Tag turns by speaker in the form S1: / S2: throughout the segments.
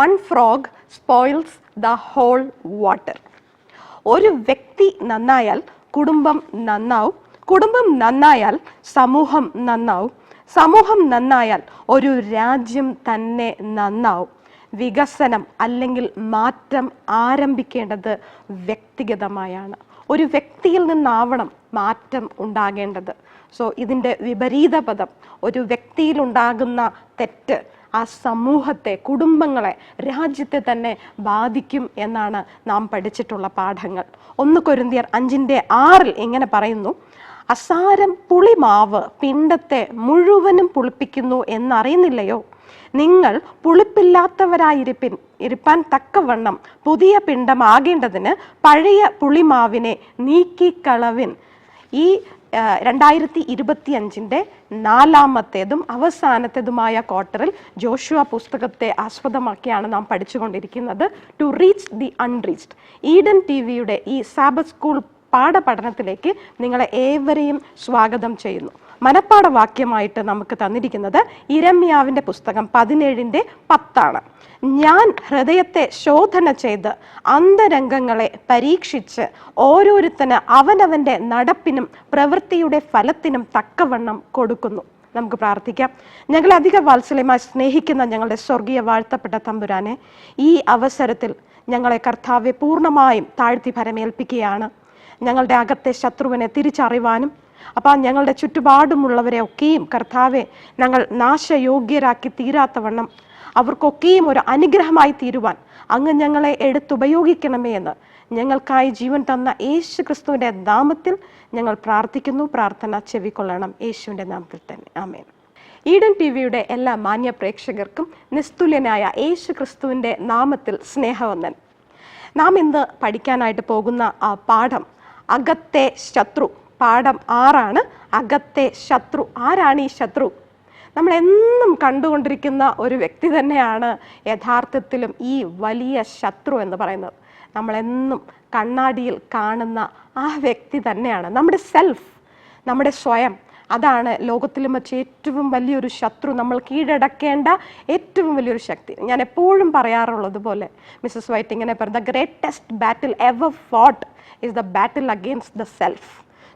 S1: one frog spoils the whole water. ഒരു വ്യക്തി നന്നായാൽ കുടുംബം നന്നാവും, കുടുംബം നന്നായാൽ സമൂഹം നന്നാവും, സമൂഹം നന്നായാൽ ഒരു രാജ്യം തന്നെ നന്നാവും. വികസനം അല്ലെങ്കിൽ മാറ്റം ആരംഭിക്കേണ്ടത് വ്യക്തിഗതമായാണ്. ഒരു വ്യക്തിയിൽ നിന്നാവണം മാറ്റം ഉണ്ടാകേണ്ടത്. സോ ഇതിൻ്റെ വിപരീത പദം, ഒരു വ്യക്തിയിലുണ്ടാകുന്ന തെറ്റ് ആ സമൂഹത്തെ, കുടുംബങ്ങളെ, രാജ്യത്തെ തന്നെ ബാധിക്കും എന്നാണ് നാം പഠിച്ചിട്ടുള്ള പാഠങ്ങൾ. 1 കൊരിന്ത്യർ 5:6 ഇങ്ങനെ പറയുന്നു, അസാരം പുളിമാവ് പിണ്ടത്തെ മുഴുവനും പുളിപ്പിക്കുന്നു എന്നറിയുന്നില്ലയോ? നിങ്ങൾ പുളിപ്പില്ലാത്തവരായിരിക്കാൻ തക്കവണ്ണം പുതിയ പിണ്ടമാകേണ്ടതിന് പഴയ പുളിമാവിനെ നീക്കിക്കളവിൻ. ഈ 2025 4ാമത്തേതും അവസാനത്തേതുമായ ക്വാർട്ടറിൽ ജോഷുവ പുസ്തകത്തെ ആസ്പദമാക്കിയാണ് നാം പഠിച്ചുകൊണ്ടിരിക്കുന്നത്. To reach the unreached. Eden ടിവിയുടെ ഈ സാബത്ത് സ്കൂൾ പാഠപഠനത്തിലേക്ക് നിങ്ങളെ ഏവരെയും സ്വാഗതം ചെയ്യുന്നു. മനപ്പാഠ വാക്യമായിട്ട് നമുക്ക് തന്നിരിക്കുന്നത് ഇരമ്യാവിൻ്റെ പുസ്തകം 17:10. ഞാൻ ഹൃദയത്തെ ശോധന ചെയ്ത് അന്തരംഗങ്ങളെ പരീക്ഷിച്ച് ഓരോരുത്തന് അവനവൻ്റെ നടപ്പിനും പ്രവൃത്തിയുടെ ഫലത്തിനും തക്കവണ്ണം കൊടുക്കുന്നു. നമുക്ക് പ്രാർത്ഥിക്കാം. ഞങ്ങളെ അധിക വാത്സല്യമായി സ്നേഹിക്കുന്ന ഞങ്ങളുടെ സ്വർഗീയ വാഴ്ത്തപ്പെട്ട തമ്പുരാനെ, ഈ അവസരത്തിൽ ഞങ്ങളെ കർത്താവെ പൂർണ്ണമായും താഴ്ത്തി ഭരമേൽപ്പിക്കുകയാണ്. ഞങ്ങളുടെ അകത്തെ ശത്രുവിനെ തിരിച്ചറിവാനും അപ്പം ഞങ്ങളുടെ ചുറ്റുപാടുമുള്ളവരെ ഒക്കെയും കർത്താവെ ഞങ്ങൾ നാശയോഗ്യരാക്കി തീരാത്തവണ്ണം അവർക്കൊക്കെയും ഒരു അനുഗ്രഹമായി തീരുവാൻ അങ്ങ് ഞങ്ങളെ എടുത്തുപയോഗിക്കണമേ എന്ന് ഞങ്ങൾക്കായി ജീവൻ തന്ന യേശു ക്രിസ്തുവിൻ്റെ നാമത്തിൽ ഞങ്ങൾ പ്രാർത്ഥിക്കുന്നു. പ്രാർത്ഥന ചെവിക്കൊള്ളണം യേശുവിൻ്റെ നാമത്തിൽ തന്നെ, ആമേൻ. ഈഡൻ ടിവിയുടെ എല്ലാ മാന്യ പ്രേക്ഷകർക്കും നിസ്തുല്യനായ യേശു ക്രിസ്തുവിൻ്റെ നാമത്തിൽ സ്നേഹവന്ദൻ. നാം ഇന്ന് പഠിക്കാനായിട്ട് പോകുന്ന ആ പാഠം അകത്തെ ശത്രു. പാഠം 6 അകത്തെ ശത്രു. ആരാണ് ഈ ശത്രു? നമ്മളെന്നും കണ്ടുകൊണ്ടിരിക്കുന്ന ഒരു വ്യക്തി തന്നെയാണ് യഥാർത്ഥത്തിലും ഈ വലിയ ശത്രു എന്ന് പറയുന്നത്. നമ്മളെന്നും കണ്ണാടിയിൽ കാണുന്ന ആ വ്യക്തി തന്നെയാണ് നമ്മുടെ സെൽഫ്, നമ്മുടെ സ്വയം. അതാണ് ലോകത്തിലും വെച്ച് ഏറ്റവും വലിയൊരു ശത്രു, നമ്മൾ കീഴടക്കേണ്ട ഏറ്റവും വലിയൊരു ശക്തി. ഞാൻ എപ്പോഴും പറയാറുള്ളത് പോലെ മിസ്സസ് വൈറ്റ് ഇങ്ങനെ പറയും, the greatest battle ever fought is the battle against the self.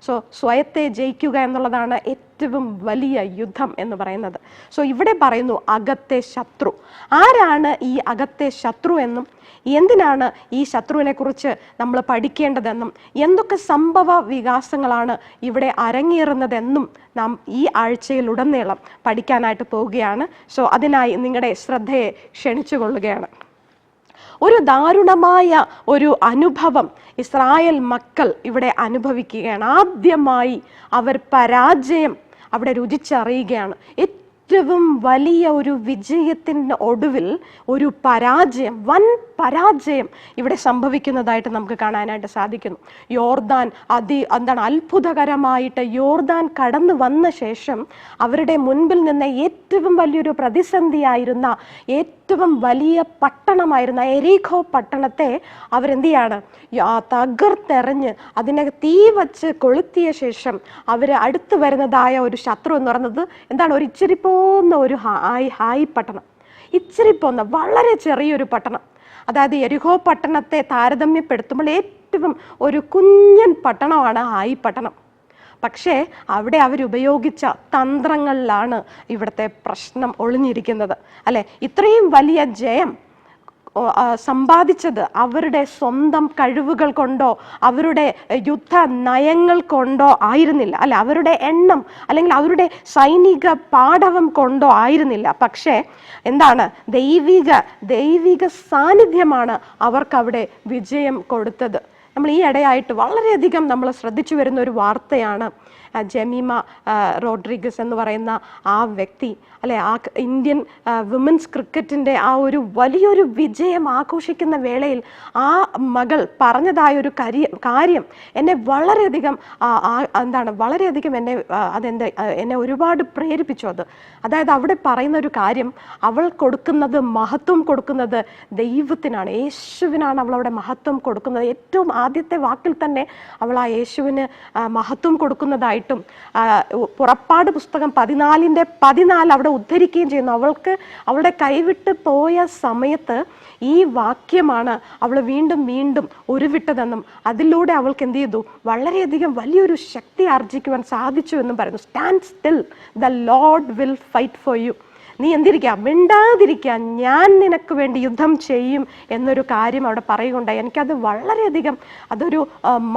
S1: So സ്വയത്തെ ജയിക്കുക എന്നുള്ളതാണ് ഏറ്റവും വലിയ യുദ്ധം എന്ന് പറയുന്നത്. സോ ഇവിടെ പറയുന്നു അകത്തെ ശത്രു. ആരാണ് ഈ അകത്തെ ശത്രു എന്നും എന്തിനാണ് ഈ ശത്രുവിനെ കുറിച്ച് നമ്മൾ പഠിക്കേണ്ടതെന്നും എന്തൊക്കെ സംഭവ വികാസങ്ങളാണ് ഇവിടെ അരങ്ങേറുന്നതെന്നും നാം ഈ ആഴ്ചയിലുടനീളം പഠിക്കാനായിട്ട് പോവുകയാണ്. സോ അതിനായി നിങ്ങളുടെ ശ്രദ്ധയെ ക്ഷണിച്ചുകൊള്ളുകയാണ്. ഒരു ദാരുണമായ ഒരു അനുഭവം ഇസ്രായേൽ മക്കൾ ഇവിടെ അനുഭവിക്കുകയാണ്. ആദ്യമായി അവർ പരാജയം അവിടെ രുചിച്ചറിയുകയാണ്. ഏറ്റവും വലിയ ഒരു വിജയത്തിൻ്റെ ഒടുവിൽ ഒരു പരാജയം, വൻ പരാജയം ഇവിടെ സംഭവിക്കുന്നതായിട്ട് നമുക്ക് കാണാനായിട്ട് സാധിക്കുന്നു. യോർദാൻ അത്ഭുതകരമായിട്ട് യോർദാൻ കടന്നു വന്ന ശേഷം അവരുടെ മുൻപിൽ നിന്ന് ഏറ്റവും വലിയൊരു പ്രതിസന്ധിയായിരുന്ന, ഏറ്റവും വലിയ പട്ടണമായിരുന്ന എരീഖോ പട്ടണത്തെ അവരെന്ത് ചെയ്യാണ്, തകർത്തെറിഞ്ഞ് അതിനെ തീ വച്ച് കൊളുത്തിയ ശേഷം അവർ അടുത്ത് വരുന്നതായ ഒരു ശത്രു എന്ന് പറയുന്നത് എന്താണ്? ഒരു ഇച്ചിരി പോന്ന ഒരു ഹായ് പട്ടണം, ഇച്ചിരി പോന്ന വളരെ ചെറിയൊരു പട്ടണം. അതായത് എരിഹോ പട്ടണത്തെ താരതമ്യപ്പെടുത്തുമ്പോൾ ഏറ്റവും ഒരു കുഞ്ഞൻ പട്ടണമാണ് ഹായ് പട്ടണം. പക്ഷേ അവിടെ അവരുപയോഗിച്ച തന്ത്രങ്ങളിലാണ് ഇവിടുത്തെ പ്രശ്നം ഒളിഞ്ഞിരിക്കുന്നത്, അല്ലെ? ഇത്രയും വലിയ ജയം സമ്പാദിച്ചത് അവരുടെ സ്വന്തം കഴിവുകൾ കൊണ്ടോ അവരുടെ യുദ്ധ നയങ്ങൾ കൊണ്ടോ ആയിരുന്നില്ല, അല്ലെ? അവരുടെ എണ്ണം അല്ലെങ്കിൽ അവരുടെ സൈനിക പാടവം കൊണ്ടോ ആയിരുന്നില്ല. പക്ഷേ എന്താണ്? ദൈവിക സാന്നിധ്യമാണ് അവർക്കവിടെ വിജയം കൊടുത്തത്. നമ്മൾ ഈ ഇടയായിട്ട് വളരെയധികം നമ്മൾ ശ്രദ്ധിച്ചു വരുന്ന ഒരു വാർത്തയാണ് ജമീമ റോഡ്രിഗസ് എന്ന് പറയുന്ന ആ വ്യക്തി, അല്ലെ? ആ ഇന്ത്യൻ വിമൻസ് ക്രിക്കറ്റിൻ്റെ ആ ഒരു വലിയൊരു വിജയം ആഘോഷിക്കുന്ന വേളയിൽ ആ മകൾ പറഞ്ഞതായൊരു കാര്യം എന്നെ വളരെയധികം വളരെയധികം എന്നെ ഒരുപാട് പ്രേരിപ്പിച്ചു. അതായത് അവിടെ പറയുന്ന ഒരു കാര്യം, അവൾ കൊടുക്കുന്നത്, മഹത്വം കൊടുക്കുന്നത് ദൈവത്തിനാണ്, യേശുവിനാണ് അവളവിടെ മഹത്വം കൊടുക്കുന്നത്. ഏറ്റവും ആദ്യത്തെ വാക്കിൽ തന്നെ അവൾ ആ യേശുവിന് മഹത്വം കൊടുക്കുന്നതായിട്ട് ആയിട്ടും പുറപ്പാട് പുസ്തകം 14:14 അവിടെ ഉദ്ധരിക്കുകയും ചെയ്യുന്നു. അവളുടെ കൈവിട്ട് പോയ സമയത്ത് ഈ വാക്യമാണ് അവൾ വീണ്ടും വീണ്ടും ഉരുവിട്ടതെന്നും അതിലൂടെ അവൾക്ക് എന്ത് ചെയ്തു, വളരെയധികം വലിയൊരു ശക്തി ആർജിക്കുവാൻ സാധിച്ചു എന്നും പറയുന്നു. Stand still, the Lord will fight for you. നീ എന്തിരിക്കുക, മിണ്ടാതിരിക്കുക, ഞാൻ നിനക്ക് വേണ്ടി യുദ്ധം ചെയ്യും എന്നൊരു കാര്യം അവിടെ പറയുകയുണ്ടായി. എനിക്കത് വളരെയധികം അതൊരു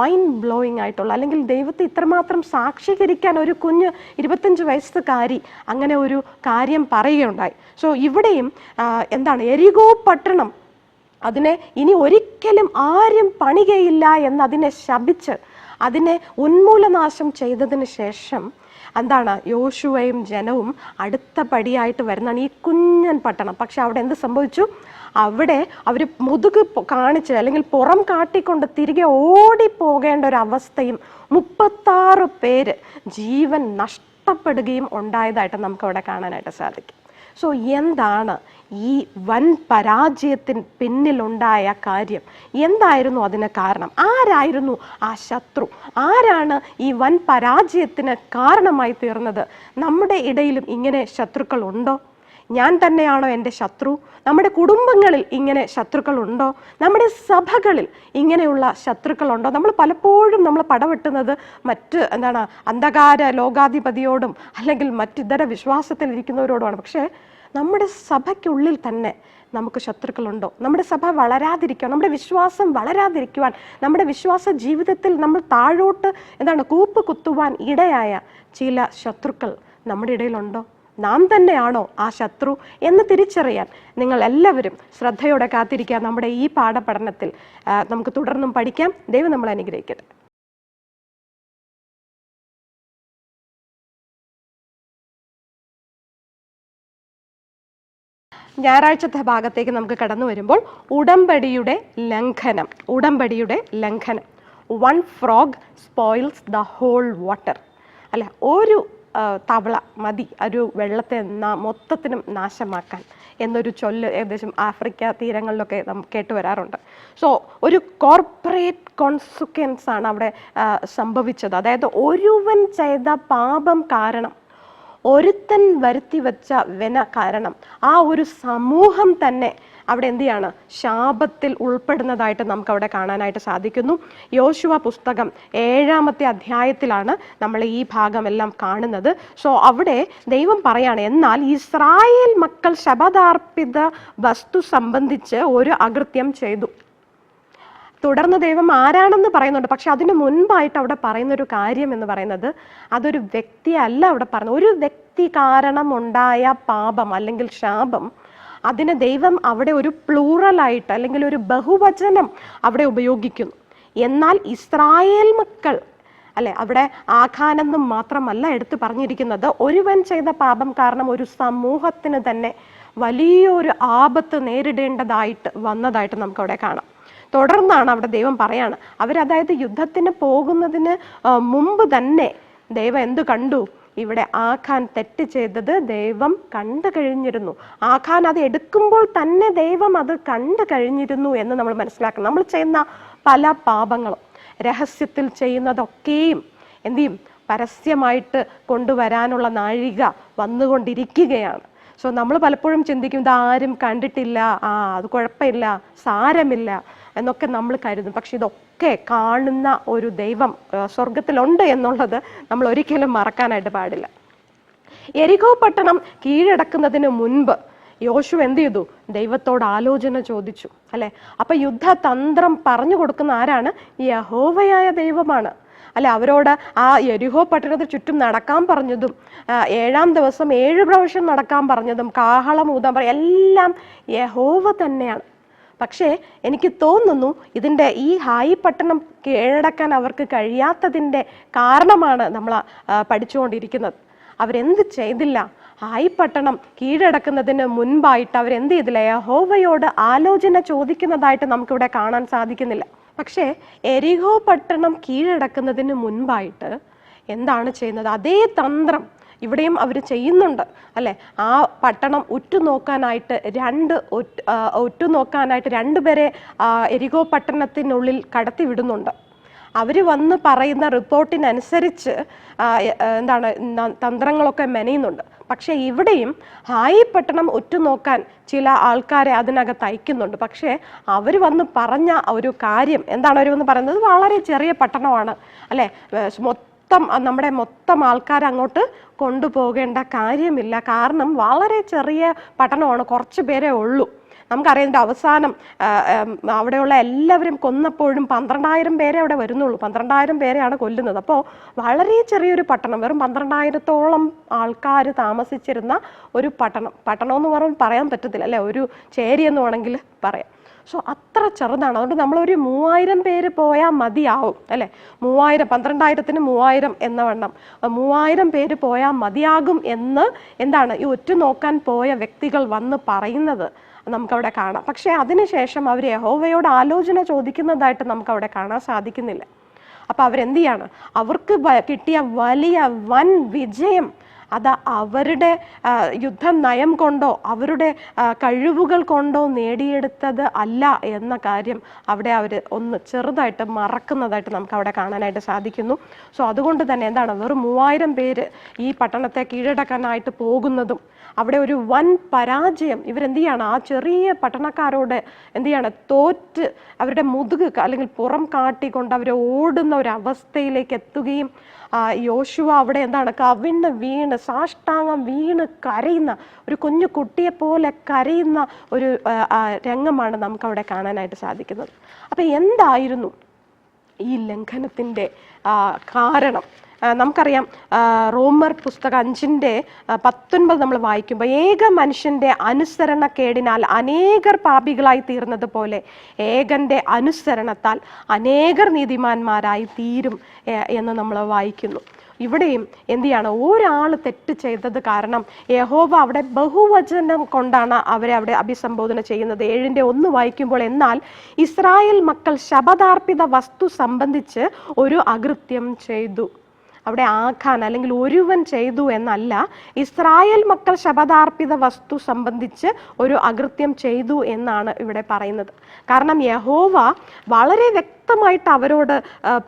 S1: മൈൻഡ് ബ്ലോയിങ് ആയിട്ടുള്ള, അല്ലെങ്കിൽ ദൈവത്തെ ഇത്രമാത്രം സാക്ഷീകരിക്കാൻ ഒരു കുഞ്ഞ് 25 വയസ്സുകാരി അങ്ങനെ ഒരു കാര്യം പറയുകയുണ്ടായി. സോ ഇവിടെയും എന്താണ്, എരികോ പട്ടണം അതിനെ ഇനി ഒരിക്കലും ആരും പണികയില്ല എന്നതിനെ ശപിച്ച് അതിനെ ഉന്മൂലനാശം ചെയ്തതിന് ശേഷം എന്താണ്, യോശുവയും ജനവും അടുത്ത പടിയായിട്ട് വരുന്നതാണ് ഈ കുഞ്ഞൻ പട്ടണം. പക്ഷെ അവിടെ എന്ത് സംഭവിച്ചു, അവിടെ അവർ മുതുക് കാണിച്ച് അല്ലെങ്കിൽ പുറം കാട്ടിക്കൊണ്ട് തിരികെ ഓടിപ്പോകേണ്ട ഒരു അവസ്ഥയും 36 പേര് ജീവൻ നഷ്ടപ്പെടുകയും ഉണ്ടായതായിട്ട് നമുക്ക് അവിടെ കാണാനായിട്ട് സാധിക്കും. സോ എന്താണ് ഈ വൻ പരാജയത്തിന് പിന്നിലുണ്ടായ കാര്യം? എന്തായിരുന്നു അതിന് കാരണം? ആരായിരുന്നു ആ ശത്രു? ആരാണ് ഈ വൻ പരാജയത്തിന് കാരണമായി തീർന്നത്? നമ്മുടെ ഇടയിലും ഇങ്ങനെ ശത്രുക്കൾ ഉണ്ടോ? ഞാൻ തന്നെയാണോ എൻ്റെ ശത്രു? നമ്മുടെ കുടുംബങ്ങളിൽ ഇങ്ങനെ ശത്രുക്കളുണ്ടോ? നമ്മുടെ സഭകളിൽ ഇങ്ങനെയുള്ള ശത്രുക്കളുണ്ടോ? നമ്മൾ പലപ്പോഴും നമ്മൾ പടവെട്ടുന്നത് എന്താണ്, അന്ധകാര ലോകാധിപതിയോടും അല്ലെങ്കിൽ മറ്റിതര വിശ്വാസത്തിൽ ഇരിക്കുന്നവരോടുമാണ്. പക്ഷേ നമ്മുടെ സഭയ്ക്കുള്ളിൽ തന്നെ നമുക്ക് ശത്രുക്കളുണ്ടോ? നമ്മുടെ സഭ വളരാതിരിക്കുവാൻ, നമ്മുടെ വിശ്വാസം വളരാതിരിക്കുവാൻ, നമ്മുടെ വിശ്വാസ ജീവിതത്തിൽ നമ്മൾ താഴോട്ട് കൂപ്പ് കുത്തുവാൻ ഇടയായ ചില ശത്രുക്കൾ നമ്മുടെ ഇടയിലുണ്ടോ? നാം തന്നെയാണോ ആ ശത്രു എന്ന് തിരിച്ചറിയാൻ നിങ്ങൾ എല്ലാവരും ശ്രദ്ധയോടെ കാത്തിരിക്കുക. നമ്മുടെ ഈ പാഠപഠനത്തിൽ നമുക്ക് തുടർന്നും പഠിക്കാം. ദൈവം നമ്മളെ അനുഗ്രഹിക്കട്ടെ. ഞായറാഴ്ചത്തെ ഭാഗത്തേക്ക് നമുക്ക് കടന്നു വരുമ്പോൾ ഉടമ്പടിയുടെ ലംഘനം. One frog spoils the whole water. അല്ലെ, ഒരു തവള മതി ഒരു വെള്ളത്തെ മൊത്തത്തിനും നാശമാക്കാൻ എന്നൊരു ചൊല്ല് ഏകദേശം ആഫ്രിക്ക തീരങ്ങളിലൊക്കെ നമുക്ക് കേട്ട് വരാറുണ്ട്. സോ ഒരു കോർപ്പറേറ്റ് കോൺസിക്വൻസ് ആണ് അവിടെ സംഭവിച്ചത്. അതായത് ഒരുവൻ ചെയ്ത പാപം കാരണം, ഒരുത്തൻ വരുത്തി വെച്ച വെന കാരണം ആ ഒരു സമൂഹം തന്നെ അവിടെ എന്ത് ചെയ്യാണ്, ശാപത്തിൽ ഉൾപ്പെടുന്നതായിട്ട് നമുക്ക് അവിടെ കാണാനായിട്ട് സാധിക്കുന്നു. യോശുവ പുസ്തകം 7-ാമത്തെ അധ്യായത്തിലാണ് നമ്മൾ ഈ ഭാഗമെല്ലാം കാണുന്നത്. സോ അവിടെ ദൈവം പറയാണ്, എന്നാൽ ഇസ്രായേൽ മക്കൾ ശപഥാർപ്പിത വസ്തു സംബന്ധിച്ച് ഒരു അകൃത്യം ചെയ്തു. തുടർന്ന് ദൈവം ആരാണെന്ന് പറയുന്നുണ്ട്. പക്ഷെ അതിന് മുൻപായിട്ട് അവിടെ പറയുന്നൊരു കാര്യം എന്ന് പറയുന്നത്, അതൊരു വ്യക്തിയല്ല അവിടെ പറയുന്നത്. ഒരു വ്യക്തി കാരണം ഉണ്ടായ പാപം അല്ലെങ്കിൽ ശാപം, അതിന് ദൈവം അവിടെ ഒരു പ്ലൂറലായിട്ട് അല്ലെങ്കിൽ ഒരു ബഹുവചനം അവിടെ ഉപയോഗിക്കുന്നു. എന്നാൽ ഇസ്രായേൽ മക്കൾ അല്ലെ, അവിടെ ആഖാനെന്നും മാത്രമല്ല എടുത്തു പറഞ്ഞിരിക്കുന്നത്, ഒരുവൻ ചെയ്ത പാപം കാരണം ഒരു സമൂഹത്തിന് തന്നെ വലിയൊരു ആപത്ത് നേരിടേണ്ടതായിട്ട് വന്നതായിട്ട് നമുക്ക് അവിടെ കാണാം. തുടർന്നാണ് അവിടെ ദൈവം പറയാണ്, അവരതായത് യുദ്ധത്തിന് പോകുന്നതിന് മുമ്പ് തന്നെ ദൈവം എന്തു കണ്ടു, ഇവിടെ ആഖാൻ തെറ്റ് ചെയ്തത് ദൈവം കണ്ടു കഴിഞ്ഞിരുന്നു. ആഖാൻ അത് എടുക്കുമ്പോൾ തന്നെ ദൈവം അത് കണ്ടു കഴിഞ്ഞിരുന്നു എന്ന് നമ്മൾ മനസ്സിലാക്കണം. നമ്മൾ ചെയ്യുന്ന പല പാപങ്ങളും, രഹസ്യത്തിൽ ചെയ്യുന്നതൊക്കെയും എന്ത് ചെയ്യും, പരസ്യമായിട്ട് കൊണ്ടുവരാനുള്ള നാഴിക വന്നുകൊണ്ടിരിക്കുകയാണ്. സോ നമ്മൾ പലപ്പോഴും ചിന്തിക്കും, ഇതാരും കണ്ടിട്ടില്ല, അത് കുഴപ്പമില്ല, സാരമില്ല എന്നൊക്കെ നമ്മൾ കരുതും. പക്ഷെ ഇതൊക്കെ കാണുന്ന ഒരു ദൈവം സ്വർഗത്തിലുണ്ട് എന്നുള്ളത് നമ്മൾ ഒരിക്കലും മറക്കാനായിട്ട് പാടില്ല. എരികോ പട്ടണം കീഴടക്കുന്നതിന് മുൻപ് യോശുവ എന്ത് ചെയ്തു, ദൈവത്തോട് ആലോചന ചോദിച്ചു. അല്ലെ, അപ്പൊ യുദ്ധതന്ത്രം പറഞ്ഞു കൊടുക്കുന്ന ആരാണ്? യഹോവയായ ദൈവമാണ്. അല്ലെ, അവരോട് ആ യെരിഹോ പട്ടണത്തിൽ ചുറ്റും നടക്കാൻ പറഞ്ഞതും 7-ാം ദിവസം 7 പ്രാവശ്യം നടക്കാൻ പറഞ്ഞതും കാഹളം ഊതാൻ എല്ലാം യഹോവ തന്നെയാണ്. പക്ഷേ എനിക്ക് തോന്നുന്നു ഇതിൻ്റെ ഈ ഹായി പട്ടണം കീഴടക്കാൻ അവർക്ക് കഴിയാത്തതിൻ്റെ കാരണമാണ് നമ്മൾ പഠിച്ചുകൊണ്ടിരിക്കുന്നത്. അവരെന്ത് ചെയ്തില്ല, ഹായി പട്ടണം കീഴടക്കുന്നതിന് മുൻപായിട്ട് അവരെന്ത് ചെയ്തില്ല, യഹോവയോട് ആലോചന ചോദിക്കുന്നതായിട്ട് നമുക്കിവിടെ കാണാൻ സാധിക്കുന്നില്ല. പക്ഷേ എരിഹോ പട്ടണം കീഴടക്കുന്നതിന് മുൻപായിട്ട് എന്താണ് ചെയ്യുന്നത്? അതേ തന്ത്രം ഇവിടെയും അവർ ചെയ്യുന്നുണ്ട്. അല്ലെ, ആ പട്ടണം ഉറ്റുനോക്കാനായിട്ട് രണ്ടുപേരെ എരിഹോ പട്ടണത്തിനുള്ളിൽ കടത്തി വിടുന്നുണ്ട്. അവർ വന്ന് പറയുന്ന റിപ്പോർട്ടിനനുസരിച്ച് എന്താണ് തന്ത്രങ്ങളൊക്കെ മെനയുന്നുണ്ട്. പക്ഷേ ഇവിടെയും ഹായി പട്ടണം ഉറ്റുനോക്കാൻ ചില ആൾക്കാരെ അതിനകത്ത് അയക്കുന്നുണ്ട്. പക്ഷേ അവർ വന്ന് പറഞ്ഞ ഒരു കാര്യം എന്താണ്? അവർ വന്ന് പറയുന്നത് വളരെ ചെറിയ പട്ടണമാണ് അല്ലേ, നമ്മുടെ മൊത്തം ആൾക്കാരെ അങ്ങോട്ട് കൊണ്ടുപോകേണ്ട കാര്യമില്ല, കാരണം വളരെ ചെറിയ പട്ടണമാണ്, കുറച്ച് പേരേ ഉള്ളൂ. നമുക്കറിയാം അവസാനം അവിടെയുള്ള എല്ലാവരും കൊന്നപ്പോഴും 12,000 പേരെ അവിടെ വരുന്നുള്ളൂ. 12,000 പേരെയാണ് കൊല്ലുന്നത്. അപ്പോൾ വളരെ ചെറിയൊരു പട്ടണം, വെറും 12,000-ഓളം ആൾക്കാർ താമസിച്ചിരുന്ന ഒരു പട്ടണം എന്ന് പറയാൻ പറ്റത്തില്ല അല്ലേ, ഒരു ചേരി എന്ന് വേണമെങ്കിൽ പറയാം. സോ അത്ര ചെറുതാണ്. അതുകൊണ്ട് നമ്മളൊരു 3,000 പേര് പോയാൽ മതിയാവും അല്ലേ, 3,000, 12,000-ന് 3,000 എന്ന വണ്ണം 3,000 പേര് പോയാൽ മതിയാകും എന്ന് എന്താണ് ഈ ഒറ്റുനോക്കാൻ പോയ വ്യക്തികൾ വന്ന് പറയുന്നത് നമുക്കവിടെ കാണാം. പക്ഷേ അതിനുശേഷം അവർ യഹോവയോട് ആലോചന ചോദിക്കുന്നതായിട്ട് നമുക്കവിടെ കാണാൻ സാധിക്കുന്നില്ല. അപ്പം അവരെന്ത് ചെയ്യാണ്? അവർക്ക് കിട്ടിയ വലിയ വൻ വിജയം അത് അവരുടെ യുദ്ധ നയം കൊണ്ടോ അവരുടെ കഴിവുകൾ കൊണ്ടോ നേടിയെടുത്തത് അല്ല എന്ന കാര്യം അവിടെ അവർ ഒന്ന് ചെറുതായിട്ട് മറക്കുന്നതായിട്ട് നമുക്ക് അവിടെ കാണാനായിട്ട് സാധിക്കുന്നു. സോ അതുകൊണ്ട് തന്നെ എന്താണ്, വെറും 3,000 പേര് ഈ പട്ടണത്തെ കീഴടക്കാനായിട്ട് പോകുന്നതും അവിടെ ഒരു വൻ പരാജയം ഇവരെന്ത് ചെയ്യാണ്, ആ ചെറിയ പട്ടണക്കാരോട് എന്ത് ചെയ്യാണ്, തോറ്റ് അവരുടെ മുതുക് അല്ലെങ്കിൽ പുറം കാട്ടിക്കൊണ്ട് അവർ ഓടുന്ന ഒരു അവസ്ഥയിലേക്ക് എത്തുകയും യോശുവ അവിടെ എന്താണ് കവിണ്ണ് വീണ് സാഷ്ടാംഗം വീണ് കരയുന്ന ഒരു കുഞ്ഞു കുട്ടിയെ പോലെ കരയുന്ന ഒരു രംഗമാണ് നമുക്കവിടെ കാണാനായിട്ട് സാധിക്കുന്നത്. അപ്പം എന്തായിരുന്നു ഈ ലംഘനത്തിൻ്റെ കാരണം? നമുക്കറിയാം റോമർ പുസ്തകം 5:19 നമ്മൾ വായിക്കുമ്പോൾ, ഏക മനുഷ്യന്റെ അനുസരണക്കേടിനാൽ അനേകർ പാപികളായി തീർന്നത് പോലെ ഏകന്റെ അനുസരണത്താൽ അനേകർ നീതിമാന്മാരായി തീരും എന്ന് നമ്മൾ വായിക്കുന്നു. ഇവിടെയും എന്ത് ചെയ്യാണ്, ഒരാൾ തെറ്റ് ചെയ്തത് കാരണം യഹോവ അവിടെ ബഹുവചനം കൊണ്ടാണ് അവരെ അവിടെ അഭിസംബോധന ചെയ്യുന്നത്. 7:1 വായിക്കുമ്പോൾ, എന്നാൽ ഇസ്രായേൽ മക്കൾ ശപഥാർപ്പിത വസ്തു സംബന്ധിച്ച് ഒരു അകൃത്യം ചെയ്തു. അവിടെ ആഖാൻ അല്ലെങ്കിൽ ഒരുവൻ ചെയ്തു എന്നല്ല, ഇസ്രായേൽ മക്കൾ ശപഥാർപ്പിത വസ്തു സംബന്ധിച്ച് ഒരു അകൃത്യം ചെയ്തു എന്നാണ് ഇവിടെ പറയുന്നത്. കാരണം യഹോവ വളരെ വ്യക്തമായിട്ട് അവരോട്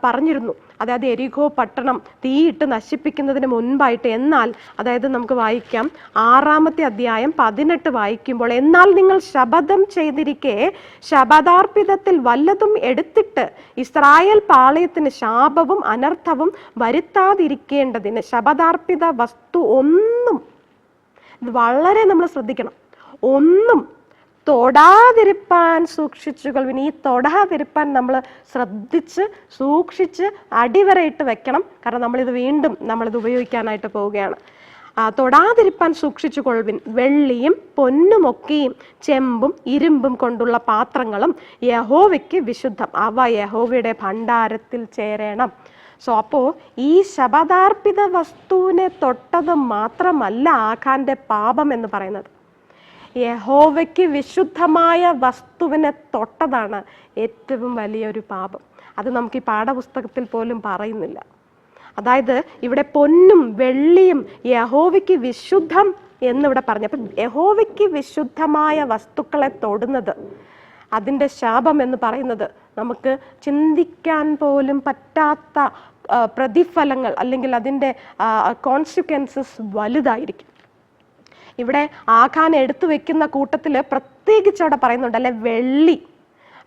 S1: പറഞ്ഞിരുന്നു, അതായത് എരിഹോ പട്ടണം തീയിട്ട് നശിപ്പിക്കുന്നതിന് മുൻപായിട്ട്. എന്നാൽ അതായത് നമുക്ക് വായിക്കാം 6-ാമത്തെ അധ്യായം 18 വായിക്കുമ്പോൾ, എന്നാൽ നിങ്ങൾ ശപഥം ചെയ്തിരിക്കെ ശപഥാർപ്പിതത്തിൽ വല്ലതും എടുത്തിട്ട് ഇസ്രായേൽ പാളയത്തിന് ശാപവും അനർത്ഥവും വരുത്താതിരിക്കേണ്ടതിന് ശപഥാർപ്പിത വസ്തു ഒന്നും, ഇത് വളരെ നമ്മൾ ശ്രദ്ധിക്കണം, ഒന്നും തൊടാതിരിപ്പാൻ സൂക്ഷിച്ചുകൊള്ളുവിൻ. ഈ തൊടാതിരിപ്പാൻ നമ്മൾ ശ്രദ്ധിച്ച് സൂക്ഷിച്ച് അടിവരയിട്ട് വെക്കണം. കാരണം നമ്മളിത് വീണ്ടും നമ്മളിത് ഉപയോഗിക്കാനായിട്ട് പോവുകയാണ്. തൊടാതിരിപ്പാൻ സൂക്ഷിച്ചുകൊള്ളുവിൻ. വെള്ളിയും പൊന്നുമൊക്കെയും ചെമ്പും ഇരുമ്പും കൊണ്ടുള്ള പാത്രങ്ങളും യഹോവയ്ക്ക് വിശുദ്ധം, അവ യഹോവയുടെ ഭണ്ഡാരത്തിൽ ചേരണം. സോ അപ്പോൾ ഈ ശപഥാർപ്പിത വസ്തുവിനെ തൊട്ടത് മാത്രമല്ല ആഖാന്റെ പാപം എന്ന് പറയുന്നത്, യഹോവയ്ക്ക് വിശുദ്ധമായ വസ്തുവിനെ തൊട്ടതാണ് ഏറ്റവും വലിയൊരു പാപം. അത് നമുക്ക് ഈ പാഠപുസ്തകത്തിൽ പോലും പറയുന്നില്ല. അതായത് ഇവിടെ പൊന്നും വെള്ളിയും യഹോവയ്ക്ക് വിശുദ്ധം എന്നിവിടെ പറഞ്ഞു. അപ്പം യഹോവയ്ക്ക് വിശുദ്ധമായ വസ്തുക്കളെ തൊടുന്നത്, അതിൻ്റെ ശാപം എന്ന് പറയുന്നത് നമുക്ക് ചിന്തിക്കാൻ പോലും പറ്റാത്ത പ്രതിഫലങ്ങൾ അല്ലെങ്കിൽ അതിൻ്റെ കോൺസിക്വൻസസ് വലുതായിരിക്കും. ഇവിടെ ആഖാൻ എടുത്തു വെക്കുന്ന കൂട്ടത്തിൽ പ്രത്യേകിച്ച് അവിടെ പറയുന്നുണ്ട് അല്ലെ, വെള്ളി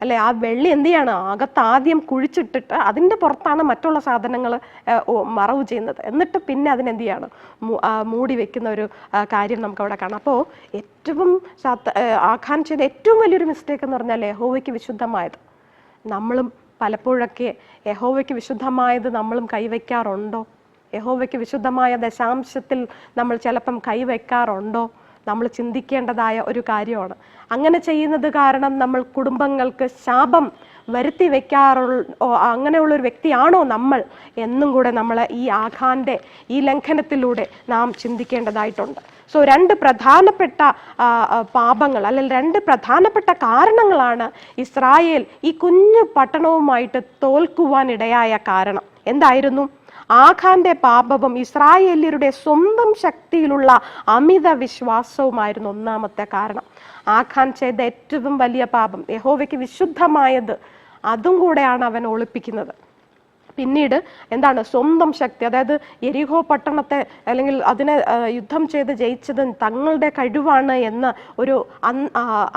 S1: അല്ലെ, ആ വെള്ളി എന്ത് ചെയ്യാണ്, അകത്ത് ആദ്യം കുഴിച്ചിട്ടിട്ട് അതിൻ്റെ പുറത്താണ് മറ്റുള്ള സാധനങ്ങൾ മറവ് ചെയ്യുന്നത്, എന്നിട്ട് പിന്നെ അതിനെന്ത് ചെയ്യാണ് മൂടി വെക്കുന്ന ഒരു കാര്യം നമുക്ക് അവിടെ കാണാം. അപ്പോൾ ഏറ്റവും ആഖാൻ ചെയ്ത ഏറ്റവും വലിയൊരു മിസ്റ്റേക്ക് എന്ന് പറഞ്ഞാൽ യഹോവയ്ക്ക് വിശുദ്ധമായത്. നമ്മളും പലപ്പോഴൊക്കെ യഹോവയ്ക്ക് വിശുദ്ധമായത് നമ്മളും കൈവയ്ക്കാറുണ്ടോ? യഹോവയ്ക്ക് വിശുദ്ധമായ ദശാംശത്തിൽ നമ്മൾ ചിലപ്പം കൈവയ്ക്കാറുണ്ടോ? നമ്മൾ ചിന്തിക്കേണ്ടതായ ഒരു കാര്യമാണ്. അങ്ങനെ ചെയ്യുന്നത് കാരണം നമ്മൾ കുടുംബങ്ങൾക്ക് ശാപം വരുത്തി വെക്കാറുള്ള അങ്ങനെയുള്ളൊരു വ്യക്തിയാണോ നമ്മൾ എന്നും കൂടെ നമ്മൾ ഈ ആഖാന്റെ ഈ ലംഘനത്തിലൂടെ നാം ചിന്തിക്കേണ്ടതായിട്ടുണ്ട്. സോ 2 പ്രധാനപ്പെട്ട പാപങ്ങൾ അല്ലെങ്കിൽ 2 പ്രധാനപ്പെട്ട കാരണങ്ങളാണ് ഇസ്രായേൽ ഈ കുഞ്ഞു പട്ടണവുമായിട്ട് തോൽക്കുവാനിടയായ കാരണം. എന്തായിരുന്നു? ആഖാന്റെ പാപവും ഇസ്രായേല്യരുടെ സ്വന്തം ശക്തിയിലുള്ള അമിത വിശ്വാസവുമായിരുന്നു ഒന്നാമത്തെ കാരണം. ആഖാൻ ചെയ്ത ഏറ്റവും വലിയ പാപം, യഹോവയ്ക്ക് വിശുദ്ധമായത്, അതും കൂടെയാണ് അവൻ ഒളിപ്പിക്കുന്നത്. പിന്നീട് എന്താണ് സ്വന്തം ശക്തി, അതായത് യെരിഹോ പട്ടണത്തെ അല്ലെങ്കിൽ അതിനെ യുദ്ധം ചെയ്ത് ജയിച്ചത് തങ്ങളുടെ കഴിവാണ് എന്ന ഒരു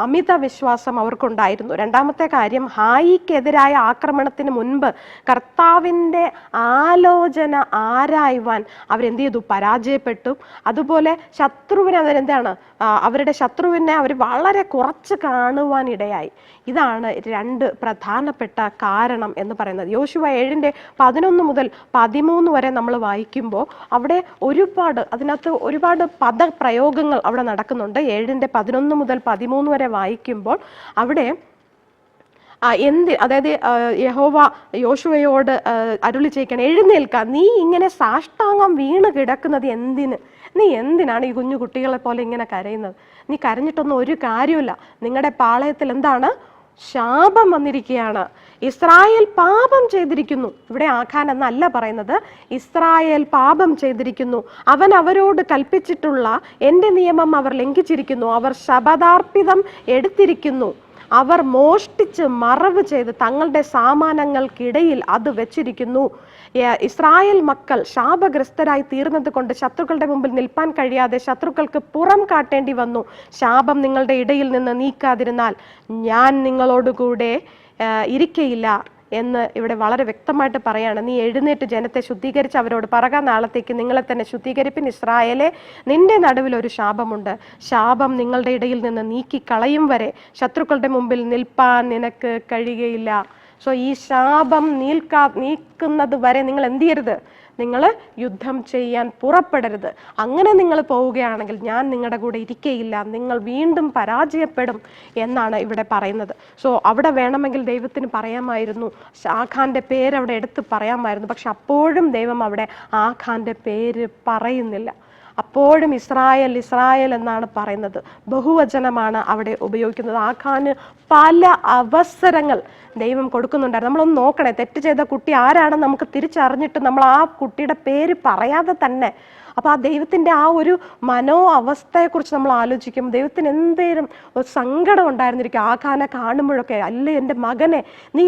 S1: അമിത വിശ്വാസം അവർക്കുണ്ടായിരുന്നു. രണ്ടാമത്തെ കാര്യം, ഹായിക്കെതിരായ ആക്രമണത്തിന് മുൻപ് കർത്താവിൻ്റെ ആലോചന ആരായുവാൻ അവരെന്ത് ചെയ്തു? പരാജയപ്പെട്ടു. അതുപോലെ ശത്രുവിനെ അവരുടെ ശത്രുവിനെ അവർ വളരെ കുറച്ച് കാണുവാനിടയായി. ഇതാണ് രണ്ട് പ്രധാനപ്പെട്ട കാരണം എന്ന് പറയുന്നത്. യോശുവ 7:11 മുതൽ 13 വരെ നമ്മൾ വായിക്കുമ്പോൾ അവിടെ അതിനകത്ത് ഒരുപാട് പദപ്രയോഗങ്ങൾ അവിടെ നടക്കുന്നുണ്ട്. 7:11 മുതൽ 13 വരെ വായിക്കുമ്പോൾ അവിടെ അതായത് യഹോവ യോശുവയോട് അരുളി ചെയ്യിക്കണം, എഴുന്നേൽക്ക, നീ ഇങ്ങനെ സാഷ്ടാംഗം വീണ് കിടക്കുന്നത് എന്തിന്? നീ എന്തിനാണ് ഈ കുഞ്ഞു കുട്ടികളെ പോലെ ഇങ്ങനെ കരയുന്നത്? നീ കരഞ്ഞിട്ടൊന്നും ഒരു കാര്യമില്ല. നിങ്ങളുടെ പാളയത്തിൽ എന്താണ്? ശാപം വന്നിരിക്കുകയാണ്. ഇസ്രായേൽ പാപം ചെയ്തിരിക്കുന്നു. ഇവിടെ ആഖാൻ എന്നല്ല പറയുന്നത്, ഇസ്രായേൽ പാപം ചെയ്തിരിക്കുന്നു. അവൻ അവരോട് കൽപ്പിച്ചിട്ടുള്ള എൻ്റെ നിയമം അവർ ലംഘിച്ചിരിക്കുന്നു. അവർ ശപഥാർപ്പിതം എടുത്തിരിക്കുന്നു. അവർ മോഷ്ടിച്ച് മറവ് ചെയ്ത് തങ്ങളുടെ സാമാനങ്ങൾക്കിടയിൽ അത് വെച്ചിരിക്കുന്നു. ഇസ്രായേൽ മക്കൾ ശാപഗ്രസ്തരായി തീർന്നത് കൊണ്ട് ശത്രുക്കളുടെ മുമ്പിൽ നിൽപ്പാൻ കഴിയാതെ ശത്രുക്കൾക്ക് പുറം കാട്ടേണ്ടി വന്നു. ശാപം നിങ്ങളുടെ ഇടയിൽ നിന്ന് നീക്കാതിരുന്നാൽ ഞാൻ നിങ്ങളോടുകൂടെ ഇരിക്കയില്ല എന്ന് ഇവിടെ വളരെ വ്യക്തമായിട്ട് പറയാണ്. നീ എഴുന്നേറ്റ് ജനത്തെ ശുദ്ധീകരിച്ച് അവരോട് പറക, നാളത്തേക്ക് നിങ്ങളെ തന്നെ ശുദ്ധീകരിപ്പിൻ. ഇസ്രായേലെ, നിന്റെ നടുവിൽ ഒരു ശാപമുണ്ട്. ശാപം നിങ്ങളുടെ ഇടയിൽ നിന്ന് നീക്കിക്കളയും വരെ ശത്രുക്കളുടെ മുമ്പിൽ നിൽപ്പാൻ നിനക്ക് കഴിയുകയില്ല. സോ ഈ ശാപം നീക്കുന്നത് വരെ നിങ്ങൾ എന്ത് ചെയ്യരുത്? നിങ്ങൾ യുദ്ധം ചെയ്യാൻ പുറപ്പെടരുത്. അങ്ങനെ നിങ്ങൾ പോവുകയാണെങ്കിൽ ഞാൻ നിങ്ങളുടെ കൂടെ ഇരിക്കയില്ല, നിങ്ങൾ വീണ്ടും പരാജയപ്പെടും എന്നാണ് ഇവിടെ പറയുന്നത്. സോ അവിടെ വേണമെങ്കിൽ ദൈവത്തിന് പറയാമായിരുന്നു, ആഖാന്റെ പേര് അവിടെ എടുത്ത് പറയാമായിരുന്നു. പക്ഷെ അപ്പോഴും ദൈവം അവിടെ ആഖാന്റെ പേര് പറയുന്നില്ല. അപ്പോഴും ഇസ്രായേൽ ഇസ്രായേൽ എന്നാണ് പറയുന്നത്. ബഹുവചനമാണ് അവിടെ ഉപയോഗിക്കുന്നത്. ആഖാന് പല അവസരങ്ങൾ ദൈവം കൊടുക്കുന്നുണ്ടായിരുന്നു. നമ്മളൊന്ന് നോക്കണേ, തെറ്റ് ചെയ്ത കുട്ടി ആരാണെന്ന് നമുക്ക് തിരിച്ചറിഞ്ഞിട്ട് നമ്മൾ ആ കുട്ടിയുടെ പേര് പറയാതെ തന്നെ, അപ്പോൾ ആ ദൈവത്തിൻ്റെ ആ ഒരു അവസ്ഥയെക്കുറിച്ച് നമ്മൾ ആലോചിക്കുമ്പോൾ ദൈവത്തിന് എന്തേലും ഒരു സങ്കടം ഉണ്ടായിരുന്നിരിക്കും ആഖാനെ കാണുമ്പോഴൊക്കെ. അല്ലേ എൻ്റെ മകനെ, നീ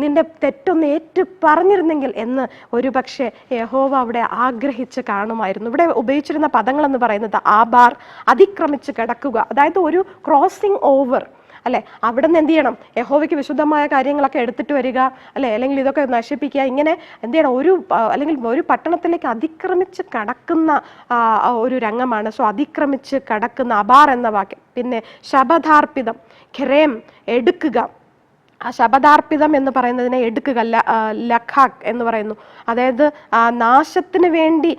S1: നിന്റെ തെറ്റൊന്ന് ഏറ്റു പറഞ്ഞിരുന്നെങ്കിൽ എന്ന് ഒരു പക്ഷേ യഹോവ അവിടെ ആഗ്രഹിച്ച് കാണുമായിരുന്നു. ഇവിടെ ഉപയോഗിച്ചിരുന്ന പദങ്ങളെന്ന് പറയുന്നത് ആബാർ, അതിക്രമിച്ച് കിടക്കുക, അതായത് ഒരു ക്രോസിംഗ് ഓവർ അല്ലെ. അവിടെ നിന്ന് എന്ത് ചെയ്യണം? യഹോവയ്ക്ക് വിശുദ്ധമായ കാര്യങ്ങളൊക്കെ എടുത്തിട്ട് വരിക അല്ലെ, അല്ലെങ്കിൽ ഇതൊക്കെ നശിപ്പിക്കുക. ഇങ്ങനെ എന്ത് ചെയ്യണം? അല്ലെങ്കിൽ ഒരു പട്ടണത്തിലേക്ക് അതിക്രമിച്ച് കടക്കുന്ന ഒരു രംഗമാണ്. സോ അതിക്രമിച്ച് കടക്കുന്ന അബാർ എന്ന വാക്യം. പിന്നെ ശപഥാർപ്പിതം, ഖെരേം, എടുക്കുക. ആ ശപഥാർപ്പിതം എന്ന് പറയുന്നതിനെ എടുക്കുക, ലഖാഖ് എന്ന് പറയുന്നു. അതായത് നാശത്തിന് വേണ്ടി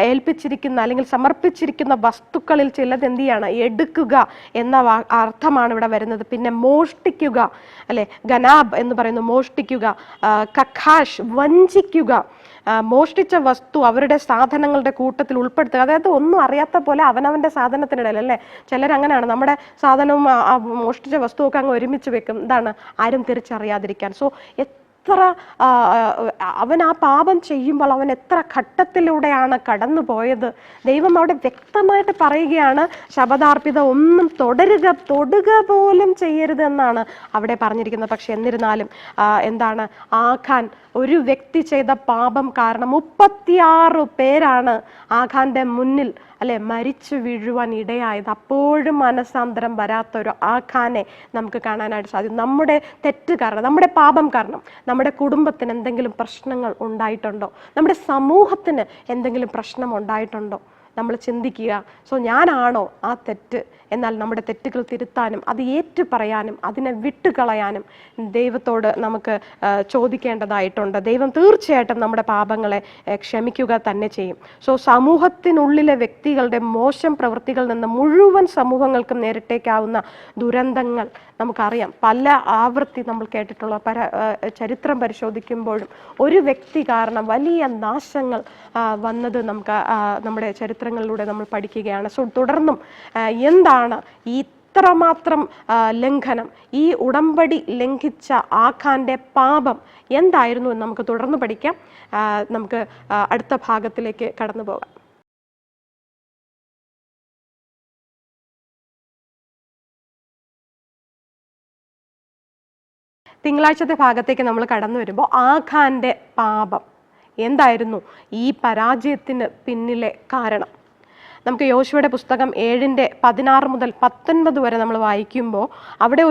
S1: ഏൽപ്പിച്ചിരിക്കുന്ന അല്ലെങ്കിൽ സമർപ്പിച്ചിരിക്കുന്ന വസ്തുക്കളിൽ ചിലത് എന്ത് ചെയ്യാണ്? എടുക്കുക എന്ന അർത്ഥമാണ് ഇവിടെ വരുന്നത്. പിന്നെ മോഷ്ടിക്കുക അല്ലെ, ഗനാബ് എന്ന് പറയുന്നു, മോഷ്ടിക്കുക. കഖാഷ്, വഞ്ചിക്കുക. മോഷ്ടിച്ച വസ്തു അവരുടെ സാധനങ്ങളുടെ കൂട്ടത്തിൽ ഉൾപ്പെടുത്തുക. അതായത് ഒന്നും അറിയാത്ത പോലെ അവനവൻ്റെ സാധനത്തിനിടയിൽ അല്ലേ, ചിലരങ്ങനെയാണ്, നമ്മുടെ സാധനവും മോഷ്ടിച്ച വസ്തുവൊക്കെ അങ്ങ് ഒരുമിച്ച് വെക്കും. എന്താണ്? ആരും തിരിച്ചറിയാതിരിക്കാൻ. സോ അവൻ ആ പാപം ചെയ്യുമ്പോൾ അവൻ എത്ര ഘട്ടത്തിലൂടെയാണ് കടന്നു പോയത്. ദൈവം അവിടെ വ്യക്തമായിട്ട് പറയുകയാണ്, ശപഥാർപ്പിതം ഒന്നും തൊടുക പോലും ചെയ്യരുത് എന്നാണ് അവിടെ പറഞ്ഞിരിക്കുന്നത്. പക്ഷെ എന്നിരുന്നാലും എന്താണ്, ആഖാൻ ഒരു വ്യക്തി ചെയ്ത പാപം കാരണം 36 പേരാണ് ആഖാന്റെ മുന്നിൽ അല്ലെ മരിച്ചു വീഴുവാൻ ഇടയായത്. അപ്പോഴും മനസാന്തരം വരാത്തൊരു ആഖാനെ നമുക്ക് കാണാനായിട്ട് സാധിക്കും. നമ്മുടെ തെറ്റ് കാരണം, നമ്മുടെ പാപം കാരണം നമ്മുടെ കുടുംബത്തിന് എന്തെങ്കിലും പ്രശ്നങ്ങൾ ഉണ്ടായിട്ടുണ്ടോ? നമ്മുടെ സമൂഹത്തിന് എന്തെങ്കിലും പ്രശ്നം ഉണ്ടായിട്ടുണ്ടോ? നമ്മൾ ചിന്തിക്കുക. സോ ഞാനാണോ ആ തെറ്റ്? എന്നാൽ നമ്മുടെ തെറ്റുകൾ തിരുത്താനും അത് ഏറ്റു പറയാനും അതിനെ വിട്ടുകളയാനും ദൈവത്തോട് നമുക്ക് ചോദിക്കേണ്ടതായിട്ടുണ്ട്. ദൈവം തീർച്ചയായിട്ടും നമ്മുടെ പാപങ്ങളെ ക്ഷമിക്കുക തന്നെ ചെയ്യും. സോ സമൂഹത്തിനുള്ളിലെ വ്യക്തികളുടെ മോശം പ്രവൃത്തികളിൽ നിന്ന് മുഴുവൻ സമൂഹങ്ങൾക്കും നേരിട്ടേക്കാവുന്ന ദുരന്തങ്ങൾ നമുക്കറിയാം. പല ആവൃത്തി നമ്മൾ കേട്ടിട്ടുള്ള ചരിത്രം പരിശോധിക്കുമ്പോഴും ഒരു വ്യക്തി കാരണം വലിയ നാശങ്ങൾ വന്നത് നമുക്ക് നമ്മുടെ ചരിത്രങ്ങളിലൂടെ നമ്മൾ പഠിക്കുകയാണ്. സോ തുടർന്നും എന്താണ് ഇത്രമാത്രം ലംഘനം, ഈ ഉടമ്പടി ലംഘിച്ച ആഖാന്റെ പാപം എന്തായിരുന്നു എന്ന് നമുക്ക് തുടർന്ന് പഠിക്കാം. നമുക്ക് അടുത്ത ഭാഗത്തിലേക്ക് കടന്നു പോകാം. തിങ്കളാഴ്ചത്തെ ഭാഗത്തേക്ക് നമ്മൾ കടന്നു വരുമ്പോൾ ആഖാന്റെ പാപം എന്തായിരുന്നു ഈ പരാജയത്തിന് പിന്നിലെ കാരണം? നമുക്ക് യോശുവയുടെ പുസ്തകം 7:16 മുതൽ 19 വരെ നമ്മൾ വായിക്കുമ്പോൾ അവിടെ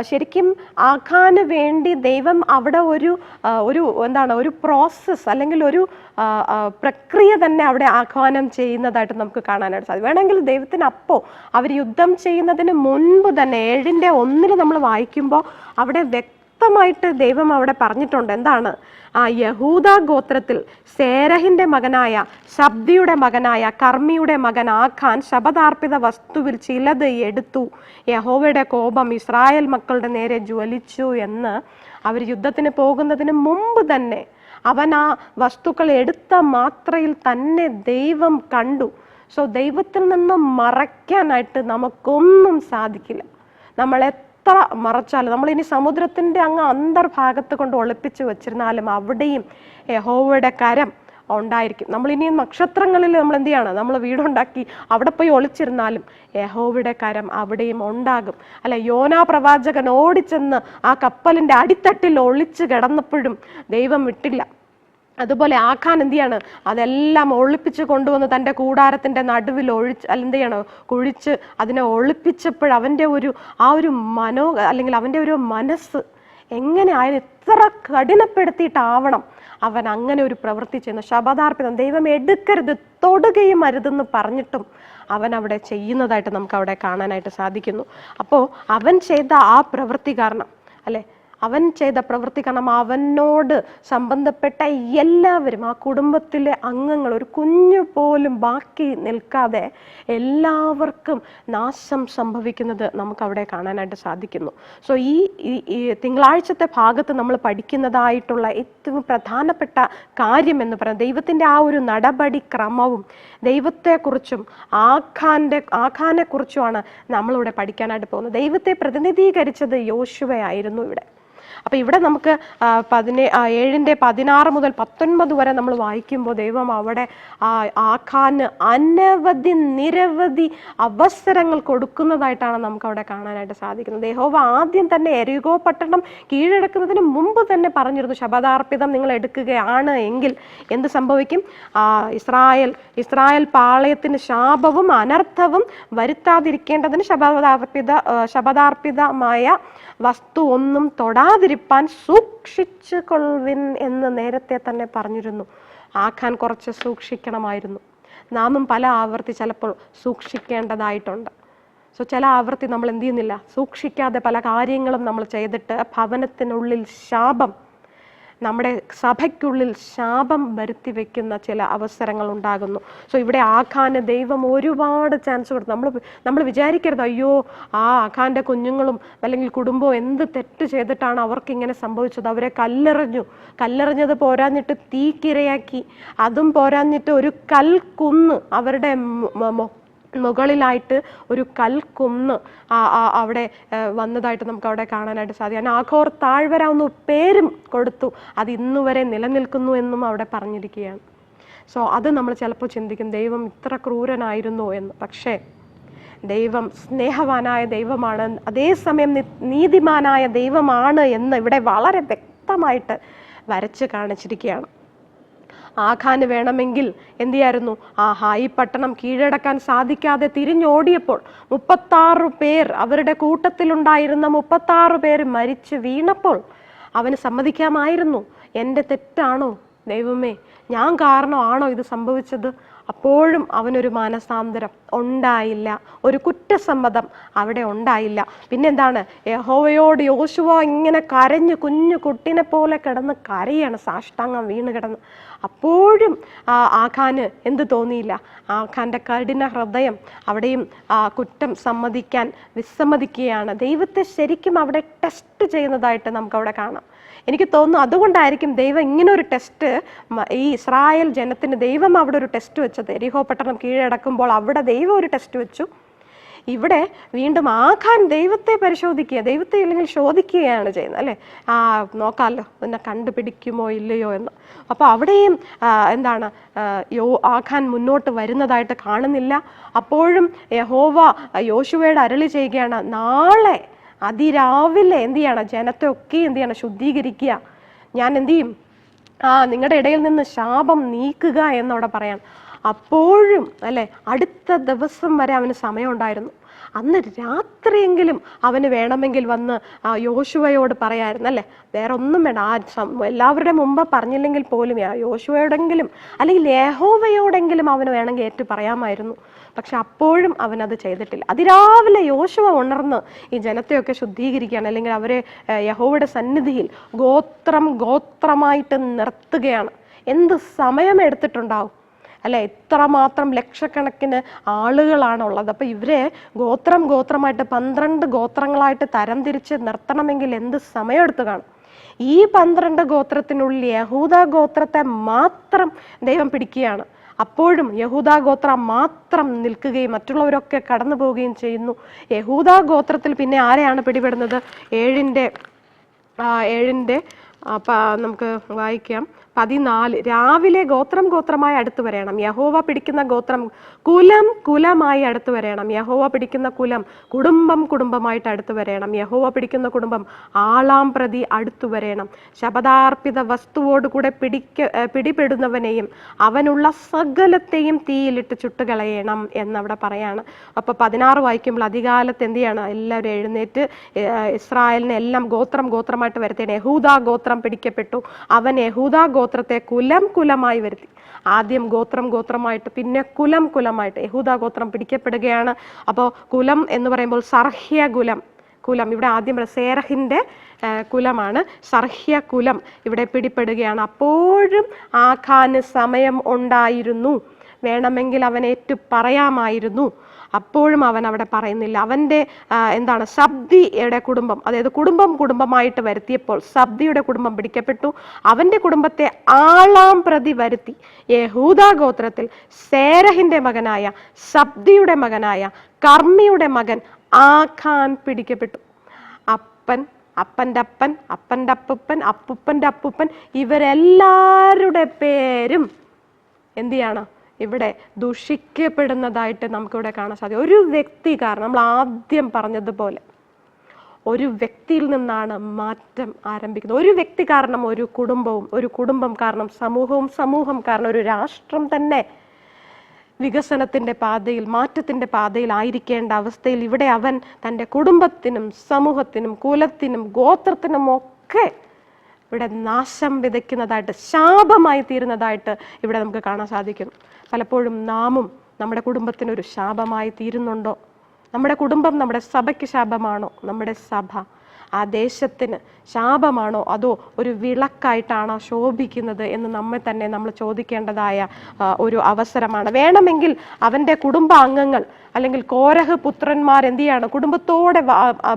S1: ശരിക്കും ആഖാന് വേണ്ടി ദൈവം അവിടെ ഒരു പ്രോസസ്സ് അല്ലെങ്കിൽ ഒരു പ്രക്രിയ തന്നെ അവിടെ ആഹ്വാനം ചെയ്യുന്നതായിട്ട് നമുക്ക് കാണാനായിട്ട് സാധിക്കും. വേണമെങ്കിൽ ദൈവത്തിന് അവർ യുദ്ധം ചെയ്യുന്നതിന് മുൻപ് തന്നെ 7:1 നമ്മൾ വായിക്കുമ്പോൾ അവിടെ വ്യക്തമായിട്ട് ദൈവം അവിടെ പറഞ്ഞിട്ടുണ്ട്. എന്താണ്? യഹൂദ ഗോത്രത്തിൽ സേരഹിന്റെ മകനായ ശബ്ദിയുടെ മകനായ കർമ്മിയുടെ മകൻ ആഖാൻ ശപഥാർപ്പിത വസ്തുവിൽ ചിലത് എടുത്തു, യഹോവയുടെ കോപം ഇസ്രായേൽ മക്കളുടെ നേരെ ജ്വലിച്ചു എന്ന് അവർ യുദ്ധത്തിന് പോകുന്നതിന് മുമ്പ് തന്നെ അവൻ ആ വസ്തുക്കൾ എടുത്ത മാത്രയിൽ തന്നെ ദൈവം കണ്ടു. സോ ദൈവത്തിൽ നിന്ന് മറയ്ക്കാനായിട്ട് നമുക്കൊന്നും സാധിക്കില്ല. നമ്മൾ എത്ര മറച്ചാലും, നമ്മൾ ഇനി സമുദ്രത്തിന്റെ അങ്ങ് അന്തർഭാഗത്ത് കൊണ്ട് ഒളിപ്പിച്ചു വെച്ചിരുന്നാലും അവിടെയും യഹോവയുടെ കരം ഉണ്ടായിരിക്കും. നമ്മളിനി നക്ഷത്രങ്ങളിൽ നമ്മൾ എന്ത് ചെയ്യണം? നമ്മൾ വീടുണ്ടാക്കി അവിടെ പോയി ഒളിച്ചിരുന്നാലും യഹോവയുടെ കരം അവിടെയും ഉണ്ടാകും. അല്ല, യോനാ പ്രവാചകൻ ഓടിച്ചെന്ന് ആ കപ്പലിന്റെ അടിത്തട്ടിൽ ഒളിച്ചു കിടന്നപ്പോഴും ദൈവം വിട്ടില്ല. അതുപോലെ ആഖാൻ എന്ത് ചെയ്യാണ്? അതെല്ലാം ഒളിപ്പിച്ച് കൊണ്ടുവന്ന് തൻ്റെ കൂടാരത്തിൻ്റെ നടുവിൽ കുഴിച്ച് അതിനെ ഒളിപ്പിച്ചപ്പോൾ അവൻ്റെ അല്ലെങ്കിൽ അവൻ്റെ ഒരു മനസ്സ് എങ്ങനെ ആയാലും എത്ര കഠിനപ്പെടുത്തിയിട്ടാവണം അവൻ അങ്ങനെ ഒരു പ്രവൃത്തി ചെയ്യുന്ന ശപഥാർപ്പിതം. ദൈവം എടുക്കരുത്, തൊടുകയും അരുതെന്ന് പറഞ്ഞിട്ടും അവൻ അവിടെ ചെയ്യുന്നതായിട്ട് നമുക്ക് അവിടെ കാണാനായിട്ട് സാധിക്കുന്നു. അപ്പോൾ അവൻ ചെയ്ത ആ പ്രവൃത്തി കാരണം, അല്ലെ, അവൻ ചെയ്ത പ്രവൃത്തി കാരണം അവനോട് സംബന്ധപ്പെട്ട എല്ലാവരും, ആ കുടുംബത്തിലെ അംഗങ്ങൾ, ഒരു കുഞ്ഞു പോലും ബാക്കി നിൽക്കാതെ എല്ലാവർക്കും നാശം സംഭവിക്കുന്നത് നമുക്ക് അവിടെ കാണാനായിട്ട് സാധിക്കുന്നു. സോ ഈ തിങ്കളാഴ്ചത്തെ ഭാഗത്ത് നമ്മൾ പഠിക്കുന്നതായിട്ടുള്ള ഏറ്റവും പ്രധാനപ്പെട്ട കാര്യം എന്ന് പറയുന്നത് ദൈവത്തിൻ്റെ ആ ഒരു നടപടി ക്രമവും ദൈവത്തെക്കുറിച്ചും ആഖാനെ കുറിച്ചുമാണ് നമ്മളിവിടെ പഠിക്കാനായിട്ട് പോകുന്നത്. ദൈവത്തെ പ്രതിനിധീകരിച്ചത് യോശുവയായിരുന്നു ഇവിടെ. അപ്പൊ ഇവിടെ നമുക്ക് 7:16 മുതൽ 19 വരെ നമ്മൾ വായിക്കുമ്പോൾ ദൈവം അവിടെ ആഖാന് നിരവധി അവസരങ്ങൾ കൊടുക്കുന്നതായിട്ടാണ് നമുക്ക് അവിടെ കാണാനായിട്ട് സാധിക്കുന്നത്. യഹോവ ആദ്യം തന്നെ യെരിഹോ പട്ടണം കീഴടക്കുന്നതിന് മുമ്പ് തന്നെ പറഞ്ഞിരുന്നു, ശപഥാർപ്പിതം നിങ്ങൾ എടുക്കുകയാണ് എങ്കിൽ എന്ത് സംഭവിക്കും? ഇസ്രായേൽ പാളയത്തിന് ശാപവും അനർത്ഥവും വരുത്താതിരിക്കേണ്ടതിന് ശപഥാർപ്പിതമായ വസ്തു ഒന്നും തൊടാതിരിപ്പാൻ സൂക്ഷിച്ചു കൊള്ളുവിൻ എന്ന് നേരത്തെ തന്നെ പറഞ്ഞിരുന്നു. ആഖാൻ കുറച്ച് സൂക്ഷിക്കണമായിരുന്നു. നാമും പല ആവർത്തി ചിലപ്പോൾ സൂക്ഷിക്കേണ്ടതായിട്ടുണ്ട്. സോ ചില ആവർത്തി നമ്മൾ എന്ത് ചെയ്യുന്നില്ല, സൂക്ഷിക്കാതെ പല കാര്യങ്ങളും നമ്മൾ ചെയ്തിട്ട് ഭവനത്തിനുള്ളിൽ ശാപം, നമ്മുടെ സഭയ്ക്കുള്ളിൽ ശാപം വരുത്തി വെക്കുന്ന ചില അവസരങ്ങൾ ഉണ്ടാകുന്നു. സോ ഇവിടെ ആഖാന് ദൈവം ഒരുപാട് ചാൻസ് കൊടുത്തു. നമ്മൾ വിചാരിക്കരുത്, അയ്യോ ആ ആഖാന്റെ കുഞ്ഞുങ്ങളും അല്ലെങ്കിൽ കുടുംബവും എന്ത് തെറ്റ് ചെയ്തിട്ടാണ് അവർക്ക് ഇങ്ങനെ സംഭവിച്ചത്. അവരെ കല്ലെറിഞ്ഞത് പോരാഞ്ഞിട്ട് തീക്കിരയാക്കി, അതും പോരാഞ്ഞിട്ട് ഒരു കൽക്കുന്ന് അവരുടെ മുകളിലായിട്ട് ഒരു കൽക്കുന്ന് അവിടെ വന്നതായിട്ട് നമുക്ക് അവിടെ കാണാനായിട്ട് സാധിക്കും. ആഖോർ താഴ്വര ഒന്ന് പേരും കൊടുത്തു, അത് ഇന്നുവരെ നിലനിൽക്കുന്നു എന്നും അവിടെ പറഞ്ഞിരിക്കുകയാണ്. സോ അത് നമ്മൾ ചിലപ്പോൾ ചിന്തിക്കും, ദൈവം ഇത്ര ക്രൂരനായിരുന്നു എന്ന്. പക്ഷേ ദൈവം സ്നേഹവാനായ ദൈവമാണ്, അതേസമയം നീതിമാനായ ദൈവമാണ് എന്ന് ഇവിടെ വളരെ വ്യക്തമായിട്ട് വരച്ച് കാണിച്ചിരിക്കുകയാണ്. ആഖാന് വേണമെങ്കിൽ എന്ത് ചെയ്യായിരുന്നു? ഈ പട്ടണം കീഴടക്കാൻ സാധിക്കാതെ തിരിഞ്ഞോടിയപ്പോൾ 36 പേർ, അവരുടെ കൂട്ടത്തിലുണ്ടായിരുന്ന 36 പേർ മരിച്ചു വീണപ്പോൾ അവന് സമ്മതിക്കാമായിരുന്നു, എൻ്റെ തെറ്റാണോ ദൈവമേ, ഞാൻ കാരണമാണോ ഇത് സംഭവിച്ചത്? അപ്പോഴും അവനൊരു മാനസാന്തരം ഉണ്ടായില്ല, ഒരു കുറ്റസമ്മതം അവിടെ ഉണ്ടായില്ല. പിന്നെന്താണ്? യഹോവയോട് യോശുവ ഇങ്ങനെ കരഞ്ഞ് കുഞ്ഞു കുട്ടിനെ പോലെ കിടന്ന് കരയാണ്, സാഷ്ടാംഗം വീണ് കിടന്ന്. അപ്പോഴും ആഖാന് എന്ത് തോന്നിയില്ല? ആഖാന്റെ കഠിന ഹൃദയം അവിടെയും കുറ്റം സമ്മതിക്കാൻ വിസമ്മതിക്കുകയാണ്. ദൈവത്തെ ശരിക്കും അവിടെ ടെസ്റ്റ് ചെയ്യുന്നതായിട്ട് നമുക്കവിടെ കാണാം. എനിക്ക് തോന്നുന്നു അതുകൊണ്ടായിരിക്കും ദൈവം ഇങ്ങനെ ഒരു ടെസ്റ്റ് ഈ ഇസ്രായേൽ ജനത്തിന് ദൈവം അവിടെ ഒരു ടെസ്റ്റ് വെച്ചത്. യെരിഹോ പട്ടണം കീഴടക്കുമ്പോൾ അവിടെ ദൈവം ഒരു ടെസ്റ്റ് വെച്ചു. ഇവിടെ വീണ്ടും ആഖാൻ ദൈവത്തെ പരിശോധിക്കുക, ദൈവത്തെ ഇല്ലെങ്കിൽ ശോധിക്കുകയാണ് ചെയ്യുന്നത്, അല്ലേ? നോക്കാമല്ലോ എന്നെ കണ്ടുപിടിക്കുമോ ഇല്ലയോ എന്ന്. അപ്പോൾ അവിടെയും എന്താണ്, ആഖാൻ മുന്നോട്ട് വരുന്നതായിട്ട് കാണുന്നില്ല. അപ്പോഴും യഹോവ യോശുവയോട് അരുളി ചെയ്യുകയാണ്, നാളെ അതിരാവിലെ എന്ത് ചെയ്യണം? ജനത്തെ ഒക്കെ എന്ത് ചെയ്യണം? ശുദ്ധീകരിക്കുക. ഞാൻ എന്ത് ചെയ്യും? നിങ്ങളുടെ ഇടയിൽ നിന്ന് ശാപം നീക്കുക എന്നവിടെ പറയാം. അപ്പോഴും അല്ലെ, അടുത്ത ദിവസം വരെ അവന് സമയമുണ്ടായിരുന്നു. അന്ന് രാത്രിയെങ്കിലും അവന് വേണമെങ്കിൽ വന്ന് യോശുവയോട് പറയായിരുന്നു അല്ലേ. വേറെ ഒന്നും വേണ്ട, എല്ലാവരുടെ മുമ്പ് പറഞ്ഞില്ലെങ്കിൽ പോലും യോശുവയോടെങ്കിലും അല്ലെങ്കിൽ യഹോവയോടെങ്കിലും അവന് വേണമെങ്കിൽ ഏറ്റു പറയാമായിരുന്നു. പക്ഷെ അപ്പോഴും അവനത് ചെയ്തിട്ടില്ല. അതിരാവിലെ യോശുവ ഉണർന്ന് ഈ ജനത്തെയൊക്കെ ശുദ്ധീകരിക്കുകയാണ്, അല്ലെങ്കിൽ അവരെ യഹോവയുടെ സന്നിധിയിൽ ഗോത്രമായിട്ട് നിർത്തുകയാണ്. എന്ത് സമയം എടുത്തിട്ടുണ്ടാവും അല്ലെ? ഇത്രമാത്രം ലക്ഷക്കണക്കിന് ആളുകളാണുള്ളത്. അപ്പൊ ഇവരെ ഗോത്രമായിട്ട് 12 ഗോത്രങ്ങളായിട്ട് തരംതിരിച്ച് നിർത്തണമെങ്കിൽ എന്ത് സമയമെടുത്ത് കാണും? ഈ 12 ഗോത്രത്തിനുള്ളിൽ യഹൂദ ഗോത്രത്തെ മാത്രം ദൈവം പിടിക്കുകയാണ്. അപ്പോഴും യഹൂദ ഗോത്രം മാത്രം നിൽക്കുകയും മറ്റുള്ളവരൊക്കെ കടന്നു പോവുകയും ചെയ്യുന്നു. യഹൂദ ഗോത്രത്തിൽ പിന്നെ ആരെയാണ് പിടിപെടുന്നത്? 7-ന്റെ നമുക്ക് വായിക്കാം. 14 രാവിലെ ഗോത്രമായി അടുത്തു വരണം. യഹോവ പിടിക്കുന്ന ഗോത്രം കുലമായി അടുത്തു വരണം. യഹോവ പിടിക്കുന്ന കുലം കുടുംബമായിട്ട് അടുത്തു വരണം. യഹോവ പിടിക്കുന്ന കുടുംബം ആളാം പ്രതി അടുത്തു വരണം. ശപഥാർപ്പിത വസ്തുവോടുകൂടെ പിടിപെടുന്നവനെയും അവനുള്ള സകലത്തെയും തീയിലിട്ട് ചുട്ടുകളയണം എന്നവിടെ പറയാണ്. അപ്പൊ 16 വായിക്കുമ്പോൾ അതികാലത്ത് എന്ത് ചെയ്യണം? എല്ലാവരും എഴുന്നേറ്റ് ഇസ്രായേലിനെ എല്ലാം ഗോത്രമായിട്ട് വരുത്തേണം. യഹൂദ ഗോത്രം പിടിക്കപ്പെട്ടു. അവൻ യഹൂദ ഗോത്രത്തെ കുലമായി വരുത്തി. ആദ്യം ഗോത്രമായിട്ട്, പിന്നെ കുലമായിട്ട് യഹൂദ ഗോത്രം പിടിക്കപ്പെടുകയാണ്. അപ്പോൾ കുലം എന്ന് പറയുമ്പോൾ സർഹ്യ കുലം. ഇവിടെ ആദ്യം സേരഹിന്റെ കുലമാണ്. സർഹ്യ കുലം ഇവിടെ പിടിപ്പെടുകയാണ്. അപ്പോഴും ആഖാന് സമയം ഉണ്ടായിരുന്നു. വേണമെങ്കിൽ അവൻ ഏറ്റു പറയാമായിരുന്നു. അപ്പോഴും അവൻ അവിടെ പറയുന്നില്ല. അവൻ്റെ സബ്ദിയുടെ കുടുംബം, അതായത് കുടുംബമായിട്ട് വരുത്തിയപ്പോൾ സബ്ദിയുടെ കുടുംബം പിടിക്കപ്പെട്ടു. അവൻ്റെ കുടുംബത്തെ ആളാം പ്രതി വരുത്തി. യഹൂദ ഗോത്രത്തിൽ സേരഹിന്റെ മകനായ സബ്ദിയുടെ മകനായ കർമ്മിയുടെ മകൻ ആഖാൻ പിടിക്കപ്പെട്ടു. അപ്പൻ്റെ അപ്പൂപ്പൻ ഇവരെല്ലാവരുടെ പേരും എന്ത് ചെയ്യണം? ഇവിടെ ദുഷിക്കപ്പെടുന്നതായിട്ട് നമുക്കിവിടെ കാണാൻ സാധിക്കും. ഒരു വ്യക്തി കാരണം, നമ്മൾ ആദ്യം പറഞ്ഞതുപോലെ, ഒരു വ്യക്തിയിൽ നിന്നാണ് മാറ്റം ആരംഭിക്കുന്നത്. ഒരു വ്യക്തി കാരണം ഒരു കുടുംബവും, ഒരു കുടുംബം കാരണം സമൂഹം കാരണം ഒരു രാഷ്ട്രം തന്നെ വികസനത്തിന്റെ പാതയിൽ, മാറ്റത്തിന്റെ പാതയിൽ ആയിരിക്കേണ്ട അവസ്ഥയിൽ ഇവിടെ അവൻ തൻ്റെ കുടുംബത്തിനും സമൂഹത്തിനും കുലത്തിനും ഗോത്രത്തിനും ഒക്കെ ഇവിടെ നാശം വിതയ്ക്കുന്നതായിട്ട്, ശാപമായി തീരുന്നതായിട്ട് ഇവിടെ നമുക്ക് കാണാൻ സാധിക്കും. പലപ്പോഴും നാമും നമ്മുടെ കുടുംബത്തിനൊരു ശാപമായി തീരുന്നുണ്ടോ? നമ്മുടെ കുടുംബം നമ്മുടെ സഭയ്ക്ക് ശാപമാണോ? നമ്മുടെ സഭ ആ ദേശത്തിന് ശാപമാണോ? അതോ ഒരു വിളക്കായിട്ടാണോ ശോഭിക്കുന്നത് എന്ന് നമ്മൾ ചോദിക്കേണ്ടതായ ഒരു അവസരമാണ്. വേണമെങ്കിൽ അവൻ്റെ കുടുംബാംഗങ്ങൾ അല്ലെങ്കിൽ കോരഹ് പുത്രന്മാർ എന്ത് ചെയ്യാണ്? കുടുംബത്തോടെ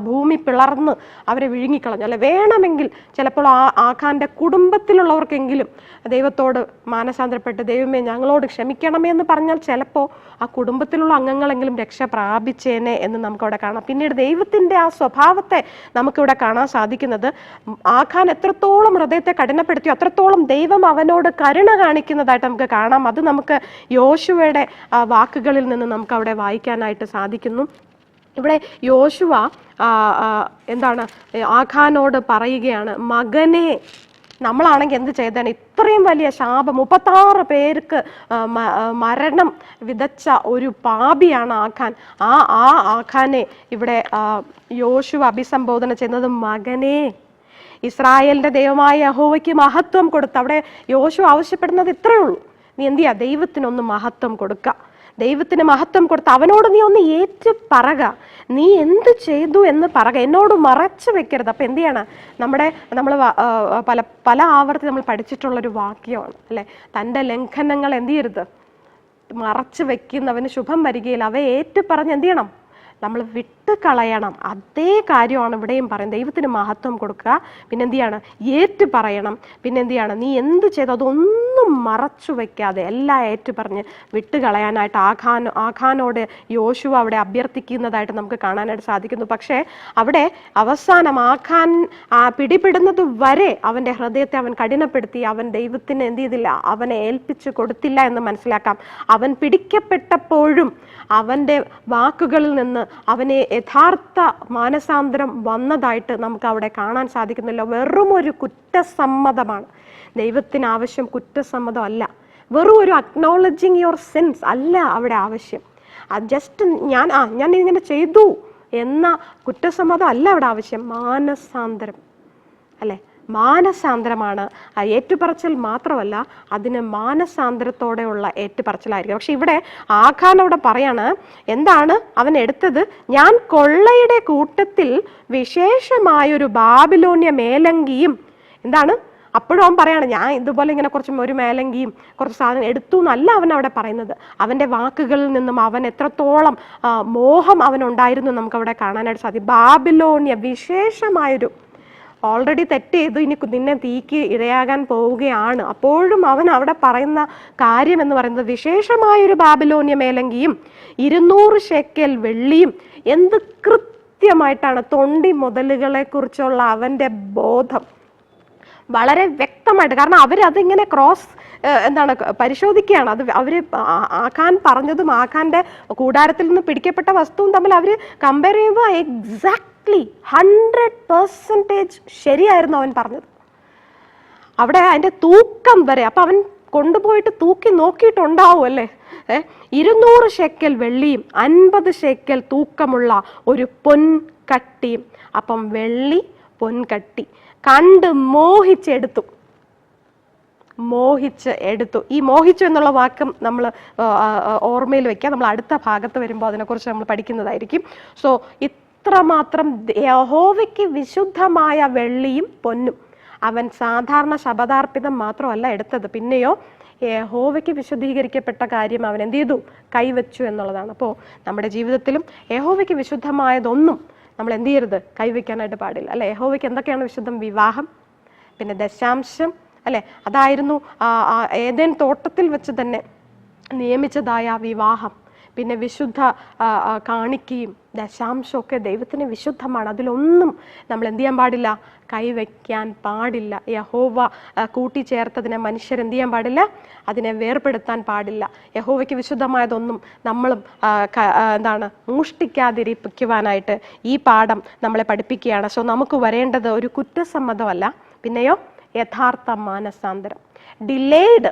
S1: ഭൂമി പിളർന്ന് അവരെ വിഴുങ്ങിക്കളഞ്ഞു. അല്ലെ, വേണമെങ്കിൽ ചിലപ്പോൾ ആഖാന്റെ കുടുംബത്തിലുള്ളവർക്കെങ്കിലും ദൈവത്തോട് മാനസാന്തരപ്പെട്ട് ദൈവമേ ഞങ്ങളോട് ക്ഷമിക്കണമേ എന്ന് പറഞ്ഞാൽ ചിലപ്പോൾ ആ കുടുംബത്തിലുള്ള അംഗങ്ങളെങ്കിലും രക്ഷ പ്രാപിച്ചേനെ എന്ന് നമുക്കവിടെ കാണാം. പിന്നീട് ദൈവത്തിന്റെ ആ സ്വഭാവത്തെ നമുക്കിവിടെ കാണാൻ സാധിക്കുന്നത്, ആഖാൻ എത്രത്തോളം ഹൃദയത്തെ കഠിനപ്പെടുത്തിയോ അത്രത്തോളം ദൈവം അവനോട് കരുണ കാണിക്കുന്നതായിട്ട് നമുക്ക് കാണാം. അത് നമുക്ക് യോശുവയുടെ വാക്കുകളിൽ നിന്ന് നമുക്ക് അവിടെ വായിക്കാനായിട്ട് സാധിക്കുന്നു. ഇവിടെ യോശുവ ആഖാനോട് പറയുകയാണ്, മകനെ, നമ്മളാണെങ്കിൽ എന്ത് ചെയ്താണ്? ഇത്രയും വലിയ ശാപം, 36 പേർക്ക് മരണം വിതച്ച ഒരു പാപിയാണ് ആഖാൻ. ആ ആഖാനെ ഇവിടെ യോശുവ അഭിസംബോധന ചെയ്യുന്നത് മകനെ, ഇസ്രായേലിന്റെ ദൈവമായ യഹോവയ്ക്ക് മഹത്വം കൊടുത്ത്. അവിടെ യോശുവ ആവശ്യപ്പെടുന്നത് ഇത്രയേ ഉള്ളൂ, നീ എന്ത് ചെയ്യാ? ദൈവത്തിനൊന്ന് മഹത്വം കൊടുക്കുക. ദൈവത്തിന് മഹത്വം കൊടുത്ത് അവനോട് നീ ഒന്ന് ഏറ്റു പറക, നീ എന്ത് ചെയ്തു എന്ന് പറക, എന്നോട് മറച്ചു വെക്കരുത്. അപ്പം എന്ത് ചെയ്യണം? നമ്മൾ പല ആവർത്തി നമ്മൾ പഠിച്ചിട്ടുള്ളൊരു വാക്യമാണ് അല്ലെ, തൻ്റെ ലംഘനങ്ങൾ എന്ത് ചെയ്യരുത്? മറച്ചു വെക്കുന്നവന് ശുഭം വരികയില്ല. അവയെ ഏറ്റു പറഞ്ഞ് എന്ത് ചെയ്യണം? നമ്മൾ വിട്ട് കളയണം. അതേ കാര്യമാണ് ഇവിടെയും പറയുന്നത്. ദൈവത്തിന് മഹത്വം കൊടുക്കുക, പിന്നെ എന്ത് ചെയ്യണം? ഏറ്റു പറയണം, പിന്നെ എന്ത് ചെയ്യണം? നീ എന്ത് ചെയ്തു അതൊന്നും ഒന്നും മറച്ചു വയ്ക്കാതെ എല്ലാം ഏറ്റുപറഞ്ഞ് വിട്ടുകളയാനായിട്ട് ആഖാനോട് യോശുവ അവിടെ അഭ്യർത്ഥിക്കുന്നതായിട്ട് നമുക്ക് കാണാനായിട്ട് സാധിക്കുന്നു. പക്ഷേ അവിടെ അവസാനം ആഖാൻ പിടിപെടുന്നത് വരെ അവൻ്റെ ഹൃദയത്തെ അവൻ കഠിനപ്പെടുത്തി. അവൻ ദൈവത്തിന് എന്ത് ചെയ്തില്ല, അവനെ ഏൽപ്പിച്ചു കൊടുത്തില്ല എന്ന് മനസ്സിലാക്കാം. അവൻ പിടിക്കപ്പെട്ടപ്പോഴും അവൻ്റെ വാക്കുകളിൽ നിന്ന് അവനെ യഥാർത്ഥ മാനസാന്തരം വന്നതായിട്ട് നമുക്ക് അവിടെ കാണാൻ സാധിക്കുന്നില്ല. വെറും ഒരു കുറ്റസമ്മതമാണ്. ദൈവത്തിന് ആവശ്യം കുറ്റസമ്മതം അല്ല, വെറും ഒരു അക്നോളജിങ് യുവർ സിൻസ് അല്ല അവിടെ ആവശ്യം. ജസ്റ്റ് ഞാൻ ഇങ്ങനെ ചെയ്തു എന്ന കുറ്റസമ്മതം അല്ല അവിടെ ആവശ്യം. മാനസാന്തരം അല്ലേ, മാനസാന്തരമാണ്. ഏറ്റുപറച്ചിൽ മാത്രമല്ല, അതിന് മാനസാന്തരത്തോടെയുള്ള ഏറ്റുപറച്ചിലായിരിക്കും. പക്ഷെ ഇവിടെ ആഖാൻ അവിടെ പറയാണ്, എന്താണ് അവൻ എടുത്തത്? ഞാൻ കൊള്ളയുടെ കൂട്ടത്തിൽ വിശേഷമായൊരു ബാബിലോന്യ മേലങ്കിയും, എന്താണ് അപ്പോഴും അവൻ പറയാണ്, ഞാൻ ഇതുപോലെ ഇങ്ങനെ ഒരു മേലങ്കിയും കുറച്ച് സാധനം എടുത്തു എന്നല്ല അവൻ അവിടെ പറയുന്നത്. അവൻ്റെ വാക്കുകളിൽ നിന്നും അവൻ എത്രത്തോളം മോഹം അവനുണ്ടായിരുന്നു നമുക്കവിടെ കാണാനായിട്ട് സാധിക്കും. ബാബിലോന്യ വിശേഷമായൊരു, ഓൾറെഡി തെറ്റ് ചെയ്തു, ഇനി നിന്നെ തീക്ക് ഇരയാകാൻ പോവുകയാണ്. അപ്പോഴും അവൻ അവിടെ പറയുന്ന കാര്യം എന്ന് പറയുന്നത് വിശേഷമായൊരു ബാബിലോന്യ മേലങ്കിയും 200 ശേക്കെൽ വെള്ളിയും. എന്ത് കൃത്യമായിട്ടാണ് തൊണ്ടി മുതലുകളെ കുറിച്ചുള്ള അവൻ്റെ ബോധം വളരെ വ്യക്തമായിട്ട്. കാരണം അവരതിങ്ങനെ പരിശോധിക്കുകയാണ്. അത് അവർ ആഖാൻ പറഞ്ഞതും ആഖാന്റെ കൂടാരത്തിൽ നിന്ന് പിടിക്കപ്പെട്ട വസ്തുവും തമ്മിൽ അവർ കമ്പയർ ചെയ്യുമ്പോൾ എക്സാക്ട്ലി 100% ശരിയായിരുന്നു അവൻ പറഞ്ഞത്. അവിടെ അതിൻ്റെ തൂക്കം വരെ, അപ്പം അവൻ കൊണ്ടുപോയിട്ട് തൂക്കി നോക്കിയിട്ടുണ്ടാവും അല്ലേ. 200 ശേക്കെൽ വെള്ളിയും 50 ശേക്കെൽ തൂക്കമുള്ള ഒരു പൊൻകട്ടിയും. അപ്പം വെള്ളി പൊൻകട്ടി കണ്ട് മോഹിച്ചെടുത്തു. ഈ മോഹിച്ചു എന്നുള്ള വാക്കും നമ്മൾ ഓർമ്മയിൽ വെക്കാം. നമ്മൾ അടുത്ത ഭാഗത്ത് വരുമ്പോൾ അതിനെക്കുറിച്ച് നമ്മൾ പഠിക്കുന്നതായിരിക്കും. സോ ഇത്രമാത്രം യഹോവയ്ക്ക് വിശുദ്ധമായ വെള്ളിയും പൊന്നും. അവൻ സാധാരണ ശബദാർപ്പിതം മാത്രമല്ല എടുത്തത്, പിന്നെയോ യഹോവയ്ക്ക് വിശുദ്ധീകരിക്കപ്പെട്ട കാര്യം അവൻ എന്ത് ചെയ്തു? കൈവച്ചു എന്നുള്ളതാണ്. അപ്പോൾ നമ്മുടെ ജീവിതത്തിലും യഹോവയ്ക്ക് വിശുദ്ധമായതൊന്നും നമ്മൾ എന്ത് ചെയ്യരുത്? കൈവയ്ക്കാനായിട്ട് പാടില്ല അല്ലെ. യഹോവയ്ക്ക് എന്തൊക്കെയാണ് വിശുദ്ധം? വിവാഹം, പിന്നെ ദശാംശം അല്ലെ. അതായിരുന്നു ഏദൻ തോട്ടത്തിൽ വെച്ച് തന്നെ നിയമിച്ചതായ വിവാഹം. പിന്നെ വിശുദ്ധ കാണിക്കയും ദശാംശമൊക്കെ ദൈവത്തിന് വിശുദ്ധമാണ്. അതിലൊന്നും നമ്മൾ എന്ത് ചെയ്യാൻ പാടില്ല? കൈവയ്ക്കാൻ പാടില്ല. യഹോവ കൂട്ടിച്ചേർത്തതിനെ മനുഷ്യരെന്ത് ചെയ്യാൻ പാടില്ല? അതിനെ വേർപെടുത്താൻ പാടില്ല. യഹോവയ്ക്ക് വിശുദ്ധമായതൊന്നും നമ്മളും മോഷ്ടിക്കാതിരിക്കുവാനായിട്ട് ഈ പാഠം നമ്മളെ പഠിപ്പിക്കുകയാണ്. സോ നമുക്ക് വരേണ്ടത് ഒരു കുറ്റസമ്മതമല്ല, പിന്നെയോ യഥാർത്ഥ മാനസാന്തരം. ഡിലേഡ്,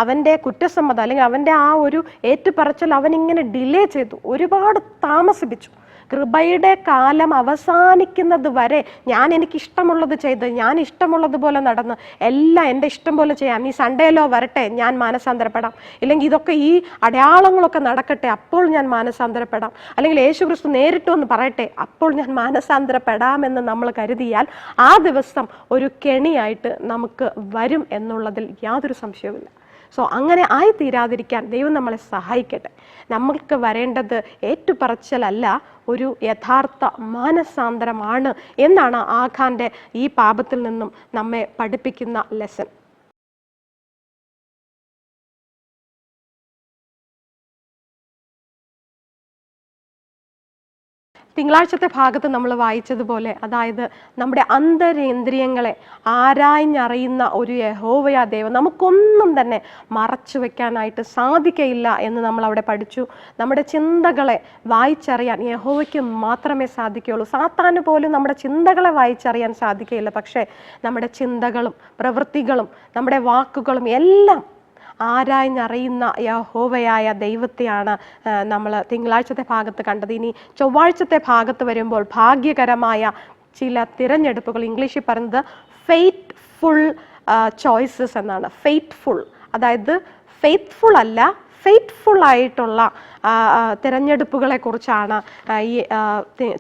S1: അവൻ്റെ കുറ്റസമ്മതം അല്ലെങ്കിൽ അവൻ്റെ ആ ഒരു ഏറ്റുപറച്ചൽ അവനിങ്ങനെ ഡിലേ ചെയ്തു, ഒരുപാട് താമസിപ്പിച്ചു. കൃപയുടെ കാലം അവസാനിക്കുന്നത് വരെ ഞാൻ എനിക്കിഷ്ടമുള്ളത് ചെയ്ത്, ഞാൻ ഇഷ്ടമുള്ളതുപോലെ നടന്ന്, എല്ലാം എൻ്റെ ഇഷ്ടം പോലെ ചെയ്യാം, ഈ സൺഡേയിലോ വരട്ടെ ഞാൻ മാനസാന്തരപ്പെടാം, ഇല്ലെങ്കിൽ ഇതൊക്കെ ഈ അടയാളങ്ങളൊക്കെ നടക്കട്ടെ അപ്പോൾ ഞാൻ മാനസാന്തരപ്പെടാം, അല്ലെങ്കിൽ യേശു ക്രിസ്തു നേരിട്ട് ഒന്ന് പറയട്ടെ അപ്പോൾ ഞാൻ മാനസാന്തരപ്പെടാമെന്ന് നമ്മൾ കരുതിയാൽ ആ ദിവസം ഒരു കെണിയായിട്ട് നമുക്ക് വരും എന്നുള്ളതിൽ യാതൊരു സംശയവുമില്ല. സോ അങ്ങനെ ആയി തീരാതിരിക്കാൻ ദൈവം നമ്മളെ സഹായിക്കട്ടെ. നമ്മൾക്ക് വരേണ്ടത് ഏറ്റുപറച്ചിലല്ല, ഒരു യഥാർത്ഥ മാനസാന്തരമാണ് എന്നാണ് ആഖാന്റെ ഈ പാപത്തിൽ നിന്നും നമ്മെ പഠിപ്പിക്കുന്ന ലെസൺ. തിങ്കളാഴ്ചത്തെ ഭാഗത്ത് നമ്മൾ വായിച്ചതുപോലെ, അതായത് നമ്മുടെ അന്തരേന്ദ്രിയങ്ങളെ ആരാഞ്ഞറിയുന്ന ഒരു യഹോവയാ ദൈവം. നമുക്കൊന്നും തന്നെ മറച്ചു വെക്കാനായിട്ട് സാധിക്കയില്ല എന്ന് നമ്മൾ അവിടെ പഠിച്ചു. നമ്മുടെ ചിന്തകളെ വായിച്ചറിയാൻ യഹോവയ്ക്ക് മാത്രമേ സാധിക്കുകയുള്ളൂ. സാത്താന് പോലും നമ്മുടെ ചിന്തകളെ വായിച്ചറിയാൻ സാധിക്കയില്ല. പക്ഷേ നമ്മുടെ ചിന്തകളും പ്രവൃത്തികളും നമ്മുടെ വാക്കുകളും എല്ലാം ആരാഞ്ഞറിയുന്ന യഹോവയായ ദൈവത്തെയാണ് നമ്മൾ തിങ്കളാഴ്ചത്തെ ഭാഗത്ത് കണ്ടത്. ഇനി ചൊവ്വാഴ്ചത്തെ ഭാഗത്ത് വരുമ്പോൾ ഭാഗ്യകരമായ ചില തിരഞ്ഞെടുപ്പുകൾ, ഇംഗ്ലീഷിൽ പറയുന്നത് ഫെയ്റ്റ്ഫുൾ ചോയ്സസ് എന്നാണ്. ഫെയ്റ്റ്ഫുൾ, അതായത് ഫെയ്ത്ത്ഫുൾ അല്ല, ഫെയ്റ്റ്ഫുൾ ആയിട്ടുള്ള തിരഞ്ഞെടുപ്പുകളെ കുറിച്ചാണ് ഈ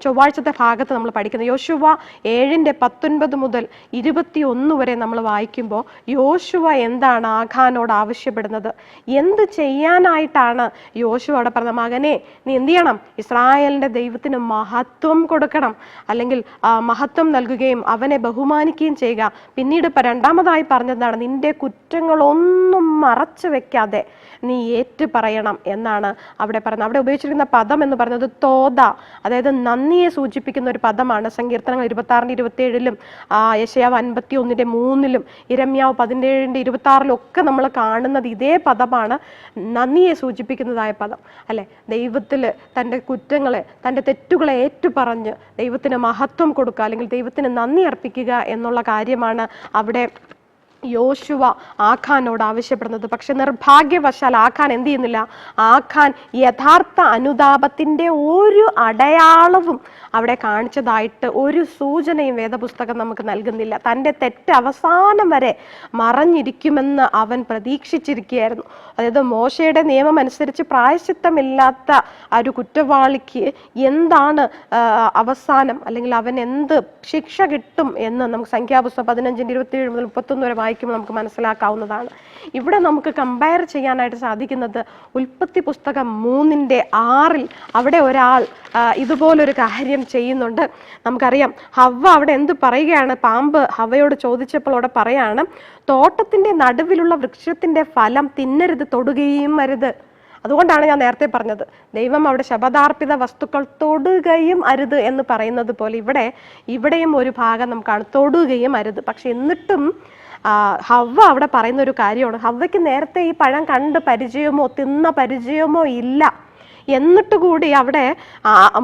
S1: ചൊവ്വാഴ്ചത്തെ ഭാഗത്ത് നമ്മൾ പഠിക്കുന്നത്. യോശുവ 7:19 മുതൽ 21 വരെ നമ്മൾ വായിക്കുമ്പോൾ യോശുവ എന്താണ് ആഖാനോട് ആവശ്യപ്പെടുന്നത്, എന്ത് ചെയ്യാനായിട്ടാണ് യോശുവ അവിടെ പറഞ്ഞത്? മകനെ, നീ എന്ത് ചെയ്യണം? ഇസ്രായേലിന്റെ ദൈവത്തിന് മഹത്വം കൊടുക്കണം, അല്ലെങ്കിൽ മഹത്വം നൽകുകയും അവനെ ബഹുമാനിക്കുകയും ചെയ്യുക. പിന്നീട് രണ്ടാമതായി പറഞ്ഞതാണ്, നിന്റെ കുറ്റങ്ങളൊന്നും മറച്ചു വെക്കാതെ നീ ഏറ്റു പറയണം എന്നാണ് അവിടെ പറയുന്നത്. അവിടെ ഉപയോഗിച്ചിരിക്കുന്ന പദം എന്ന് പറയുന്നത് തോദ, അതായത് നന്ദിയെ സൂചിപ്പിക്കുന്ന ഒരു പദമാണ്. സങ്കീർത്തനങ്ങൾ 26:27 യെശയ്യാവ് 51:3 ഇരമ്യാവ് 17:26 ഒക്കെ നമ്മൾ കാണുന്നത് ഇതേ പദമാണ്, നന്ദിയെ സൂചിപ്പിക്കുന്നതായ പദം അല്ലെ. ദൈവത്തിൽ തൻ്റെ കുറ്റങ്ങളെ, തൻ്റെ തെറ്റുകളെ ഏറ്റുപറഞ്ഞ് ദൈവത്തിന് മഹത്വം കൊടുക്കുക, അല്ലെങ്കിൽ ദൈവത്തിന് നന്ദി അർപ്പിക്കുക എന്നുള്ള കാര്യമാണ് അവിടെ യോശുവ ആഖാനോട് ആവശ്യപ്പെടുന്നത്. പക്ഷെ നിർഭാഗ്യവശാൽ ആഖാൻ എന്ത് ചെയ്യുന്നില്ല? ആഖാൻ യഥാർത്ഥ അനുതാപത്തിൻ്റെ ഒരു അടയാളവും അവിടെ കാണിച്ചതായിട്ട് ഒരു സൂചനയും വേദപുസ്തകം നമുക്ക് നൽകുന്നില്ല. തൻ്റെ തെറ്റ് അവസാനം വരെ മറഞ്ഞിരിക്കുമെന്ന് അവൻ പ്രതീക്ഷിച്ചിരിക്കുകയായിരുന്നു. അതായത് മോശയുടെ നിയമം അനുസരിച്ച് പ്രായശ്ചിത്തമില്ലാത്ത ഒരു കുറ്റവാളിക്ക് എന്താണ് അവസാനം, അല്ലെങ്കിൽ അവൻ എന്ത് ശിക്ഷ കിട്ടും എന്ന് നമുക്ക് സംഖ്യാപുസ്തകം 15:27 മുതൽ 31 വരെ വായിക്കുമ്പോൾ നമുക്ക് മനസ്സിലാക്കാവുന്നതാണ്. ഇവിടെ നമുക്ക് കമ്പയർ ചെയ്യാനായിട്ട് സാധിക്കുന്നത് ഉൽപ്പത്തി പുസ്തകം 3:6 അവിടെ ഒരാൾ ഇതുപോലൊരു കാര്യം ചെയ്യുന്നുണ്ട്. നമുക്കറിയാം ഹവ്വ അവിടെ എന്ത് പറയുകയാണ്? പാമ്പ് ഹവ്വയോട് ചോദിച്ചപ്പോൾ അവിടെ പറയാണ്, തോട്ടത്തിന്റെ നടുവിലുള്ള വൃക്ഷത്തിന്റെ ഫലം തിന്നരുത്, തൊടുകയും അരുത്. അതുകൊണ്ടാണ് ഞാൻ നേരത്തെ പറഞ്ഞത്, ദൈവം അവിടെ ശപഥാർപ്പിത വസ്തുക്കൾ തൊടുകയും അരുത് എന്ന് പറയുന്നത് പോലെ ഇവിടെയും ഒരു ഭാഗം നമുക്കാണ്, തൊടുകയും അരുത്. പക്ഷെ എന്നിട്ടും ഹവ്വ അവിടെ പറയുന്ന ഒരു കാര്യമാണ്, ഹവ്വയ്ക്ക് നേരത്തെ ഈ പഴം കണ്ട് പരിചയമോ തിന്ന പരിചയമോ ഇല്ല. എന്നിട്ട് കൂടി അവിടെ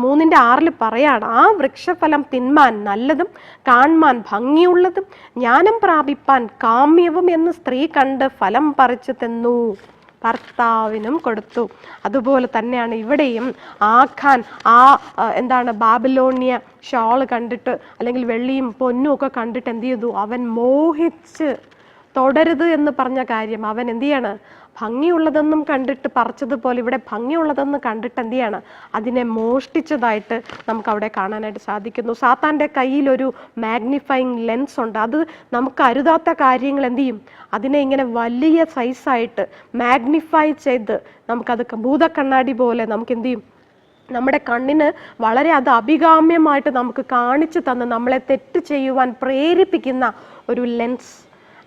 S1: 3:6 പറയാണ്, ആ വൃക്ഷഫലം തിന്മാൻ നല്ലതും കാൺമാൻ ഭംഗിയുള്ളതും ജ്ഞാനം പ്രാപിപ്പാൻ കാമ്യവും എന്ന് സ്ത്രീ കണ്ട് ഫലം പറിച്ചു തിന്നു, ഭർത്താവിനും കൊടുത്തു. അതുപോലെ തന്നെയാണ് ഇവിടെയും ആഖാൻ എന്താണ് ബാബിലോണിയ ഷാള് കണ്ടിട്ട്, അല്ലെങ്കിൽ വെള്ളിയും പൊന്നും ഒക്കെ കണ്ടിട്ട് എന്ത് ചെയ്തു? അവൻ മോഹിച്ച് തൊടരുത് എന്ന് പറഞ്ഞ കാര്യം അവൻ എന്ത് ചെയ്യാണ്? ഭംഗിയുള്ളതെന്നും കണ്ടിട്ട് പറിച്ചതുപോലെ ഇവിടെ ഭംഗിയുള്ളതെന്ന് കണ്ടിട്ട് എന്ത് ചെയ്യാണ്? അതിനെ മോഷ്ടിച്ചതായിട്ട് നമുക്ക് അവിടെ കാണാനായിട്ട് സാധിക്കുന്നു. സാത്താൻ്റെ കയ്യിൽ ഒരു മാഗ്നിഫൈങ് ലെൻസ് ഉണ്ട്. അത് നമുക്ക് അരുതാത്ത കാര്യങ്ങൾ എന്ത് ചെയ്യും? അതിനെ ഇങ്ങനെ വലിയ സൈസായിട്ട് മാഗ്നിഫൈ ചെയ്ത് നമുക്കത് ഭൂതക്കണ്ണാടി പോലെ നമുക്ക് എന്ത് ചെയ്യും? നമ്മുടെ കണ്ണിന് വളരെ അത് അഭികാമ്യമായിട്ട് നമുക്ക് കാണിച്ചു തന്ന് നമ്മളെ തെറ്റ് ചെയ്യുവാൻ പ്രേരിപ്പിക്കുന്ന ഒരു ലെൻസ്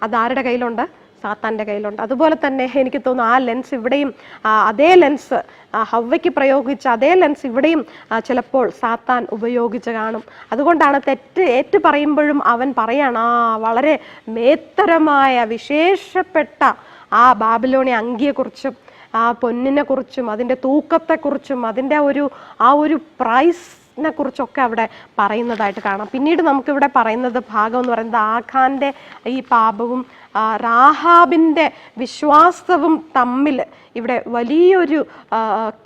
S1: അതാരുടെ കയ്യിലുണ്ട്? സാത്താൻ്റെ കയ്യിലുണ്ട്. അതുപോലെ തന്നെ എനിക്ക് തോന്നുന്നു ആ ലെൻസ് ഇവിടെയും, അതേ ലെൻസ് ഹവ്വയ്ക്ക് പ്രയോഗിച്ച അതേ ലെൻസ് ഇവിടെയും ചിലപ്പോൾ സാത്താൻ ഉപയോഗിച്ച് കാണും. അതുകൊണ്ടാണ് തെറ്റ് ഏറ്റു പറയുമ്പോഴും അവൻ പറയാണ്, വളരെ മേത്തരമായ വിശേഷപ്പെട്ട ആ ബാബിലോണിയ അങ്കിയെക്കുറിച്ചും ആ പൊന്നിനെ കുറിച്ചും അതിൻ്റെ തൂക്കത്തെക്കുറിച്ചും അതിൻ്റെ ആ ഒരു പ്രൈസിനെ കുറിച്ചൊക്കെ അവിടെ പറയുന്നതായിട്ട് കാണാം. പിന്നീട് നമുക്കിവിടെ പറയുന്നത് ഭാഗം എന്ന് പറയുന്നത് ആഖാൻ്റെ ഈ പാപവും റാഹാബിൻ്റെ വിശ്വാസവും തമ്മിൽ ഇവിടെ വലിയൊരു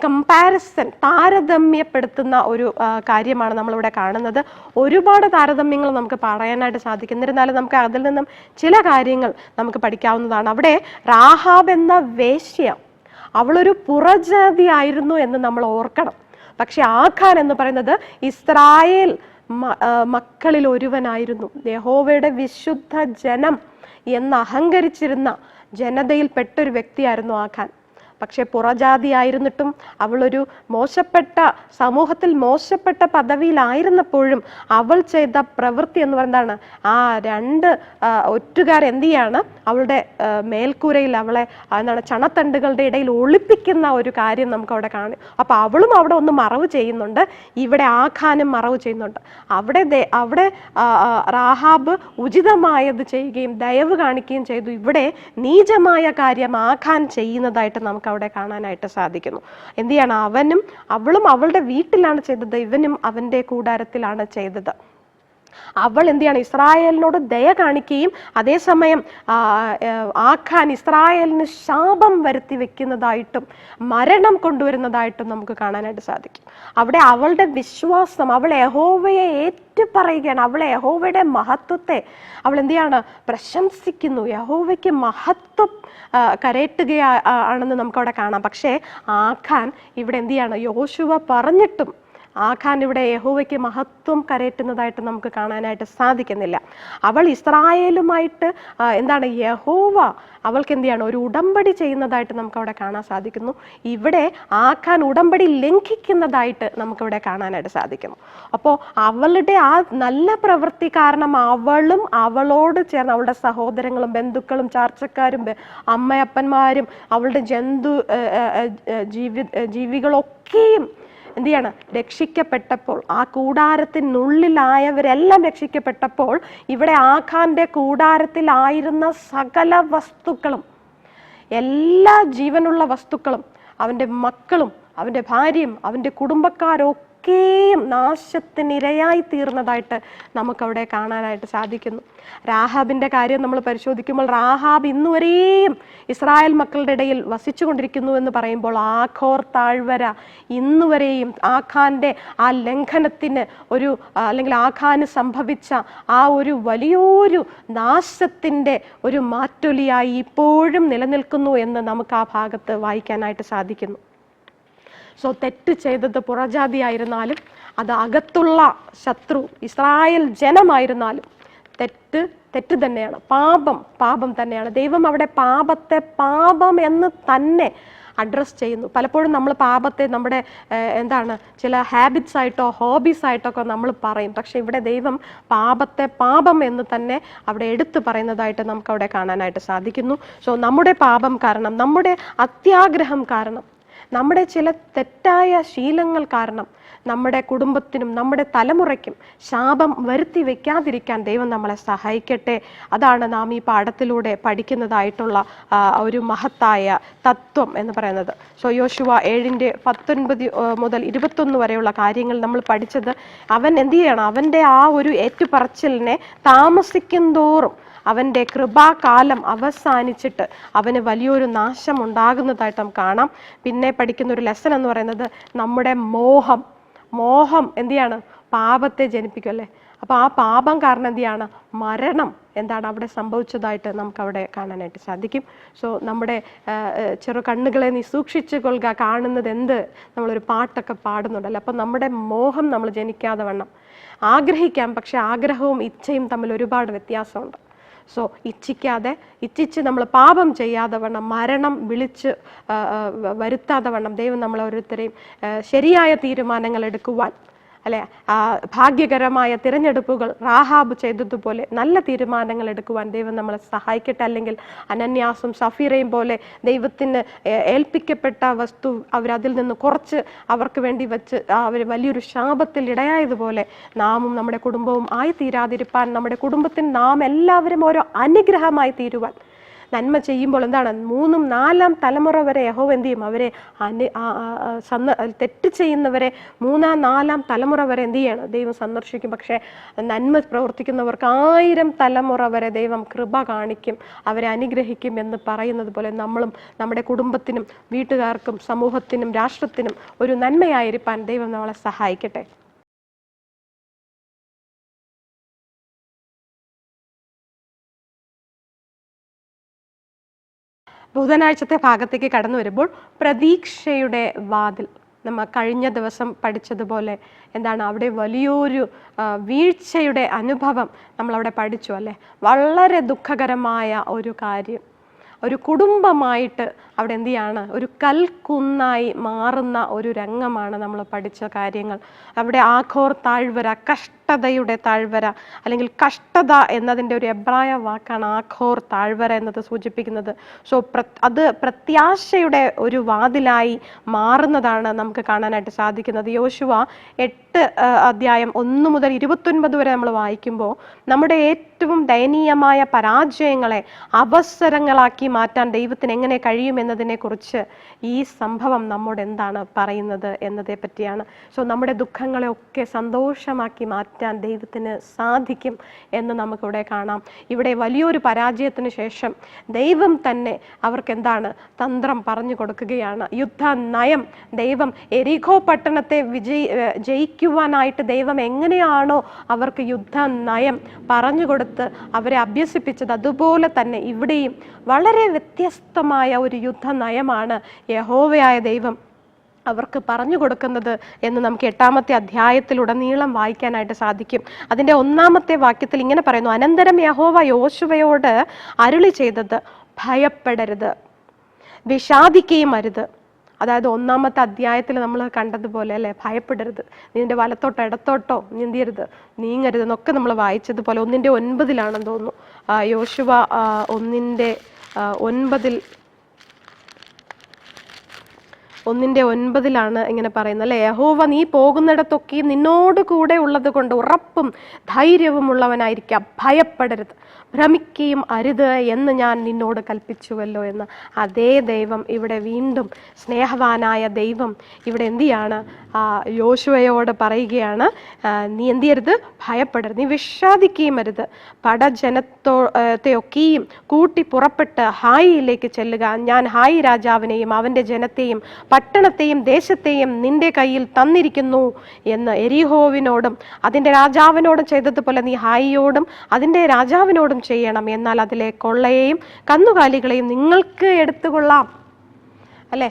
S1: കമ്പാരിസൺ, താരതമ്യപ്പെടുത്തുന്ന ഒരു കാര്യമാണ് നമ്മളിവിടെ കാണുന്നത്. ഒരുപാട് താരതമ്യങ്ങൾ നമുക്ക് പറയാനായിട്ട് സാധിക്കും. എന്നിരുന്നാലും നമുക്ക് അതിൽ നിന്നും ചില കാര്യങ്ങൾ നമുക്ക് പഠിക്കാവുന്നതാണ്. അവിടെ റാഹാബ് എന്ന വേശ്യ അവളൊരു പുറജാതി ആയിരുന്നു എന്ന് നമ്മൾ ഓർക്കണം. പക്ഷെ ആഖാൻ എന്ന് പറയുന്നത് ഇസ്രായേൽ മക്കളിൽ ഒരുവനായിരുന്നു. യഹോവയുടെ വിശുദ്ധ ജനം എന്ന് അഹങ്കരിച്ചിരുന്ന ജനതയിൽ പെട്ടൊരു വ്യക്തിയായിരുന്നു ആഖാൻ. പക്ഷെ പുറജാതിയായിരുന്നിട്ടും അവളൊരു മോശപ്പെട്ട സമൂഹത്തിൽ മോശപ്പെട്ട പദവിയിലായിരുന്നപ്പോഴും അവൾ ചെയ്ത പ്രവൃത്തി എന്ന് പറയുന്നതാണ്, ആ രണ്ട് ഒറ്റുകാരെന്ത് ചെയ്യാണ്? അവളുടെ മേൽക്കൂരയിൽ അവളെ എന്താണ് ചണത്തണ്ടുകളുടെ ഇടയിൽ ഒളിപ്പിക്കുന്ന ഒരു കാര്യം നമുക്ക് അവിടെ കാണും. അപ്പോൾ അവളും അവിടെ ഒന്ന് മറവ് ചെയ്യുന്നുണ്ട്, ഇവിടെ ആഖാനും മറവ് ചെയ്യുന്നുണ്ട്. അവിടെ റാഹാബ് ഉചിതമായത് ചെയ്യുകയും ദയവ് കാണിക്കുകയും ചെയ്തു. ഇവിടെ നീചമായ കാര്യം ആഖാൻ ചെയ്യുന്നതായിട്ട് നമുക്ക് അവിടെ കാണാനായിട്ട് സാധിക്കുന്നു. എന്ത് ചെയ്യണം? അവളും അവളുടെ വീട്ടിലാണ് ചെയ്തത്, ഇവനും അവൻ്റെ കൂടാരത്തിലാണ് ചെയ്തത്. അവൾ എന്ത് ചെയ്യണം? ഇസ്രായേലിനോട് ദയ കാണിക്കുകയും അതേസമയം ആഖാൻ ഇസ്രായേലിന് ശാപം വരുത്തി വെക്കുന്നതായിട്ടും മരണം കൊണ്ടുവരുന്നതായിട്ടും നമുക്ക് കാണാനായിട്ട് സാധിക്കും. അവിടെ അവളുടെ വിശ്വാസം, അവൾ യഹോവയെ ഏറ്റുപറയുകയാണ്. അവൾ യഹോവയുടെ മഹത്വത്തെ അവൾ എന്ത് ചെയ്യാണ്? പ്രശംസിക്കുന്നു. യഹോവയ്ക്ക് മഹത്വം കരയറ്റുകയാണെന്ന് നമുക്കവിടെ കാണാം. പക്ഷേ ആഖാൻ ഇവിടെ എന്ത് ചെയ്യാണ്? യോശുവ പറഞ്ഞിട്ടും ആഖാൻ ഇവിടെ യഹോവയ്ക്ക് മഹത്വം കരയറ്റുന്നതായിട്ട് നമുക്ക് കാണാനായിട്ട് സാധിക്കുന്നില്ല. അവൾ ഇസ്രായേലുമായിട്ട് എന്താണ് യഹോവ അവൾക്ക് എന്ത് ചെയ്യണം? ഒരു ഉടമ്പടി ചെയ്യുന്നതായിട്ട് നമുക്ക് അവിടെ കാണാൻ സാധിക്കുന്നു. ഇവിടെ ആഖാൻ ഉടമ്പടി ലംഘിക്കുന്നതായിട്ട് നമുക്കിവിടെ കാണാനായിട്ട് സാധിക്കുന്നു. അപ്പോൾ അവളുടെ ആ നല്ല പ്രവൃത്തി കാരണം അവളും അവളോട് ചേർന്ന് അവളുടെ സഹോദരങ്ങളും ബന്ധുക്കളും ചാർച്ചക്കാരും അമ്മയപ്പന്മാരും അവളുടെ ജീവികളൊക്കെയും എന്ത് ചെയ്യാണ്? രക്ഷിക്കപ്പെട്ടപ്പോൾ, ആ കൂടാരത്തിനുള്ളിലായവരെല്ലാം രക്ഷിക്കപ്പെട്ടപ്പോൾ ഇവിടെ ആഖാന്റെ കൂടാരത്തിലായിരുന്ന സകല വസ്തുക്കളും, എല്ലാ ജീവനുള്ള വസ്തുക്കളും, അവൻ്റെ മക്കളും അവൻ്റെ ഭാര്യയും അവൻ്റെ കുടുംബക്കാരൊക്കെയും നാശത്തിനിരയായി തീർന്നതായിട്ട് നമുക്കവിടെ കാണാനായിട്ട് സാധിക്കുന്നു. രാഹാബിൻ്റെ കാര്യം നമ്മൾ പരിശോധിക്കുമ്പോൾ റാഹാബ് ഇന്നുവരെയും ഇസ്രായേൽ മക്കളുടെ ഇടയിൽ വസിച്ചു കൊണ്ടിരിക്കുന്നു എന്ന് പറയുമ്പോൾ ആഖോർ താഴ്വര ഇന്നുവരെയും ആഖാന്റെ ആ ലംഘനത്തിന് അല്ലെങ്കിൽ ആഖാന് സംഭവിച്ച ആ ഒരു വലിയൊരു നാശത്തിൻ്റെ ഒരു മാറ്റൊലിയായി ഇപ്പോഴും നിലനിൽക്കുന്നു എന്ന് നമുക്ക് ആ ഭാഗത്ത് വായിക്കാനായിട്ട് സാധിക്കുന്നു. സോ തെറ്റ് ചെയ്തത് പുറജാതിയായിരുന്നാലും അത് അകത്തുള്ള ശത്രു ഇസ്രായേൽ ജനമായിരുന്നാലും തെറ്റ് തന്നെയാണ്. പാപം തന്നെയാണ്. ദൈവം അവിടെ പാപത്തെ പാപം എന്ന് തന്നെ അഡ്രസ് ചെയ്യുന്നു. പലപ്പോഴും നമ്മൾ പാപത്തെ നമ്മുടെ ചില ഹാബിറ്റ്സ് ആയിട്ടോ ഹോബീസ് ആയിട്ടോ ഒക്കെ നമ്മൾ പറയും. പക്ഷെ ഇവിടെ ദൈവം പാപത്തെ പാപം എന്ന് തന്നെ അവിടെ എടുത്തു പറയുന്നതായിട്ട് നമുക്ക് അവിടെ കാണാനായിട്ട് സാധിക്കുന്നു. സോ നമ്മുടെ പാപം കാരണം, നമ്മുടെ അത്യാഗ്രഹം കാരണം, നമ്മുടെ ചില തെറ്റായ ശീലങ്ങൾ കാരണം നമ്മുടെ കുടുംബത്തിനും നമ്മുടെ തലമുറയ്ക്കും ശാപം വരുത്തി വെക്കാതിരിക്കാൻ ദൈവം നമ്മളെ സഹായിക്കട്ടെ. അതാണ് നാം ഈ പാഠത്തിലൂടെ പഠിക്കുന്നതായിട്ടുള്ള ഒരു മഹത്തായ തത്വം എന്ന് പറയുന്നത്. സോ യോശുവ 7:19 മുതൽ 21 വരെയുള്ള കാര്യങ്ങൾ നമ്മൾ പഠിച്ചത്, അവൻ എന്ത് ചെയ്യണം? അവൻ്റെ ആ ഒരു ഏറ്റുപറച്ചിലിനെ താമസിക്കും തോറും അവൻ്റെ കൃപാകാലം അവസാനിച്ചിട്ട് അവന് വലിയൊരു നാശം ഉണ്ടാകുന്നതായിട്ട് നമുക്ക് കാണാം. പിന്നെ പഠിക്കുന്ന ഒരു ലെസൺ എന്ന് പറയുന്നത്, നമ്മുടെ മോഹം എന്ത് ചെയ്യാണ്? പാപത്തെ ജനിപ്പിക്കും അല്ലേ? അപ്പോൾ ആ പാപം കാരണം എന്ത് ചെയ്യാണ്? മരണം അവിടെ സംഭവിച്ചതായിട്ട് നമുക്ക് അവിടെ കാണാനായിട്ട് സാധിക്കും. സോ നമ്മുടെ ചെറു കണ്ണുകളെ നീ സൂക്ഷിച്ചു കൊള്ളുക, കാണുന്നത് എന്ത്? നമ്മളൊരു പാട്ടൊക്കെ പാടുന്നുണ്ടല്ലോ. അപ്പം നമ്മുടെ മോഹം നമ്മൾ ജനിക്കാതെ വണ്ണം ആഗ്രഹിക്കാം. പക്ഷെ ആഗ്രഹവും ഇച്ഛയും തമ്മിൽ ഒരുപാട് വ്യത്യാസമുണ്ട്. സോ ഇച്ഛിച്ച് നമ്മൾ പാപം ചെയ്യാതെ വണ്ണം, മരണം വിളിച്ച് വരുത്താതെ വണ്ണം ദൈവം നമ്മളെ ഓരോരുത്തരെയും ശരിയായ തീരുമാനങ്ങൾ എടുക്കുവാൻ, അല്ലെ, ഭാഗ്യകരമായ തിരഞ്ഞെടുപ്പുകൾ റാഹാബ് ചെയ്തതുപോലെ നല്ല തീരുമാനങ്ങൾ എടുക്കുവാൻ ദൈവം നമ്മളെ സഹായിക്കട്ടെ. അല്ലെങ്കിൽ അനന്യാസും സഫീറയും പോലെ ദൈവത്തിന് ഏൽപ്പിക്കപ്പെട്ട വസ്തു അവരതിൽ നിന്ന് കുറച്ച് അവർക്ക് വേണ്ടി വെച്ച് അവർ വലിയൊരു ശാപത്തിൽ ഇടയായതുപോലെ നാമും നമ്മുടെ കുടുംബവും ആയി തീരാതിരിപ്പാൻ, നമ്മുടെ കുടുംബത്തിന് നാം എല്ലാവരും ഓരോ അനുഗ്രഹമായി തീരുവാൻ, നന്മ ചെയ്യുമ്പോൾ 3, 4 തലമുറ വരെ യഹോവ എന്ത് ചെയ്യും? അവരെ തെറ്റ് ചെയ്യുന്നവരെ 3, 4 തലമുറ വരെ എന്ത് ചെയ്യണം? ദൈവം സന്ദർശിക്കും. പക്ഷേ നന്മ പ്രവർത്തിക്കുന്നവർക്ക് 1000 തലമുറ വരെ ദൈവം കൃപ കാണിക്കും, അവരെ അനുഗ്രഹിക്കും എന്ന് പറയുന്നത് പോലെ നമ്മളും നമ്മുടെ കുടുംബത്തിനും വീട്ടുകാർക്കും സമൂഹത്തിനും രാഷ്ട്രത്തിനും ഒരു നന്മയായിരിക്കാൻ ദൈവം നമ്മളെ സഹായിക്കട്ടെ. ബുധനാഴ്ചത്തെ ഭാഗത്തേക്ക് കടന്നു വരുമ്പോൾ പ്രതീക്ഷയുടെ വാതിൽ, നമ്മൾ കഴിഞ്ഞ ദിവസം പഠിച്ചതുപോലെ അവിടെ വലിയൊരു വീഴ്ചയുടെ അനുഭവം നമ്മളവിടെ പഠിച്ചു അല്ലേ? വളരെ ദുഃഖകരമായ ഒരു കാര്യം, ഒരു കുടുംബമായിട്ട് അവിടെ എന്ത് ചെയ്യാണ്? ഒരു കൽക്കുന്നായി മാറുന്ന ഒരു രംഗമാണ് നമ്മൾ പഠിച്ച കാര്യങ്ങൾ. അവിടെ ആഖോർ താഴ്വര, കഷ്ടതയുടെ താഴ്വര, അല്ലെങ്കിൽ കഷ്ടത എന്നതിൻ്റെ ഒരു എബ്രായ വാക്കാണ് ആഖോർ താഴ്വര എന്നത് സൂചിപ്പിക്കുന്നത്. സോ അത് പ്രത്യാശയുടെ ഒരു വാതിലായി മാറുന്നതാണ് നമുക്ക് കാണാനായിട്ട് സാധിക്കുന്നത്. യോശുവ 8:1 മുതൽ 29 വരെ നമ്മൾ വായിക്കുമ്പോൾ നമ്മുടെ ഏറ്റവും ദയനീയമായ പരാജയങ്ങളെ അവസരങ്ങളാക്കി മാറ്റാൻ ദൈവത്തിന് എങ്ങനെ കഴിയും എന്നതിനെ കുറിച്ച് ഈ സംഭവം നമ്മോട് എന്താണ് പറയുന്നത് എന്നതേ പറ്റിയാണ്. സോ നമ്മുടെ ദുഃഖങ്ങളെ ഒക്കെ സന്തോഷമാക്കി മാറ്റാൻ മാറ്റാൻ ദൈവത്തിന് സാധിക്കും എന്ന് നമുക്കിവിടെ കാണാം. ഇവിടെ വലിയൊരു പരാജയത്തിന് ശേഷം ദൈവം തന്നെ അവർക്ക് എന്താണ് തന്ത്രം പറഞ്ഞു കൊടുക്കുകയാണ്. യുദ്ധ നയം ദൈവം എരിഹോ പട്ടണത്തെ ജയിക്കുവാനായിട്ട് ദൈവം എങ്ങനെയാണോ അവർക്ക് യുദ്ധ നയം പറഞ്ഞു കൊടുത്ത് അവരെ അഭ്യസിപ്പിച്ചത്, അതുപോലെ തന്നെ ഇവിടെയും വളരെ വ്യത്യസ്തമായ ഒരു യുദ്ധ നയമാണ് യഹോവയായ ദൈവം അവർക്ക് പറഞ്ഞു കൊടുക്കുന്നത് എന്ന് നമുക്ക് 8-ാമത്തെ അധ്യായത്തിലുടനീളം വായിക്കാനായിട്ട് സാധിക്കും. അതിൻ്റെ 1-ാമത്തെ വാക്യത്തിൽ ഇങ്ങനെ പറയുന്നു: അനന്തരം യഹോവ യോശുവയോട് അരുളി ചെയ്തത്, ഭയപ്പെടരുത്, വിഷാദിക്കുകയും അരുത്. അതായത് 1-ാമത്തെ അധ്യായത്തിൽ നമ്മൾ കണ്ടതുപോലെ അല്ലേ, ഭയപ്പെടരുത്, നിന്റെ വലത്തോട്ടോ ഇടത്തോട്ടോ നീന്തരുത്, നീങ്ങരുത് എന്നൊക്കെ നമ്മൾ വായിച്ചതുപോലെ 1:9 തോന്നുന്നു. യോശുവ 1:9 ഇങ്ങനെ പറയുന്നത് അല്ലേ, യഹോവ നീ പോകുന്നിടത്തൊക്കെയും നിന്നോട് കൂടെ ഉള്ളത് കൊണ്ട് ഉറപ്പും ധൈര്യവും ഉള്ളവനായിരിക്കാം, ഭയപ്പെടരുത്, ഭ്രമിക്കുകയും അരുത് എന്ന് ഞാൻ നിന്നോട് കൽപ്പിച്ചുവല്ലോ എന്ന്. അതേ ദൈവം ഇവിടെ വീണ്ടും, സ്നേഹവാനായ ദൈവം ഇവിടെ എന്ത് ചെയ്യാണ്, യോശുവയോട് പറയുകയാണ്, നീ എന്ത് ചെയ്യരുത്, ഭയപ്പെടരുത്, നീ വിഷാദിക്കുകയും അരുത്, പടജനത്തെയൊക്കെയും കൂട്ടി പുറപ്പെട്ട് ഹായിയിലേക്ക് ചെല്ലുക. ഞാൻ ഹായി രാജാവിനെയും അവൻ്റെ ജനത്തെയും പട്ടണത്തെയും ദേശത്തെയും നിന്റെ കയ്യിൽ തന്നിരിക്കുന്നു എന്ന് എരിഹോവിനോടും അതിൻ്റെ രാജാവിനോടും ചെയ്തതുപോലെ നീ ഹായിയോടും അതിൻ്റെ രാജാവിനോടും ചെയ്യണം. എന്നാൽ അതിലെ കൊള്ളയെയും കന്നുകാലികളെയും നിങ്ങൾക്ക് എടുത്തുകൊള്ളാം. അല്ലേ,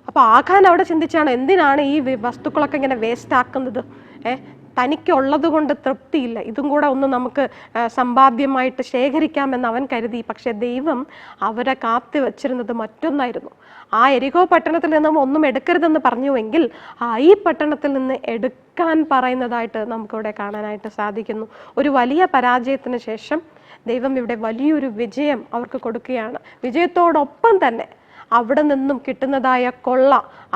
S1: അപ്പോൾ ആഖാൻ അവിടെ ചിന്തിച്ചാണ്, എന്തിനാണ് ഈ വസ്തുക്കളൊക്കെ ഇങ്ങനെ വേസ്റ്റ് ആക്കുന്നത്? തനിക്കുള്ളത് കൊണ്ട് തൃപ്തിയില്ല, ഇതും കൂടെ ഒന്ന് നമുക്ക് സമ്പാദ്യമായിട്ട് ശേഖരിക്കാമെന്ന് അവൻ കരുതി. പക്ഷെ ദൈവം അവരെ കാത്തു വച്ചിരുന്നത് മറ്റൊന്നായിരുന്നു. ആ എരിഹോ പട്ടണത്തിൽ നിന്നും ഒന്നും എടുക്കരുതെന്ന് പറഞ്ഞുവെങ്കിൽ ഈ പട്ടണത്തിൽ നിന്ന് എടുക്കാൻ പറയുന്നതായിട്ട് നമുക്കിവിടെ കാണാനായിട്ട് സാധിക്കുന്നു. ഒരു വലിയ പരാജയത്തിന് ശേഷം ദൈവം ഇവിടെ വലിയൊരു വിജയം അവർക്ക് കൊടുക്കുകയാണ്. വിജയത്തോടൊപ്പം തന്നെ അവിടെ നിന്നും കിട്ടുന്നതായ കൊള്ള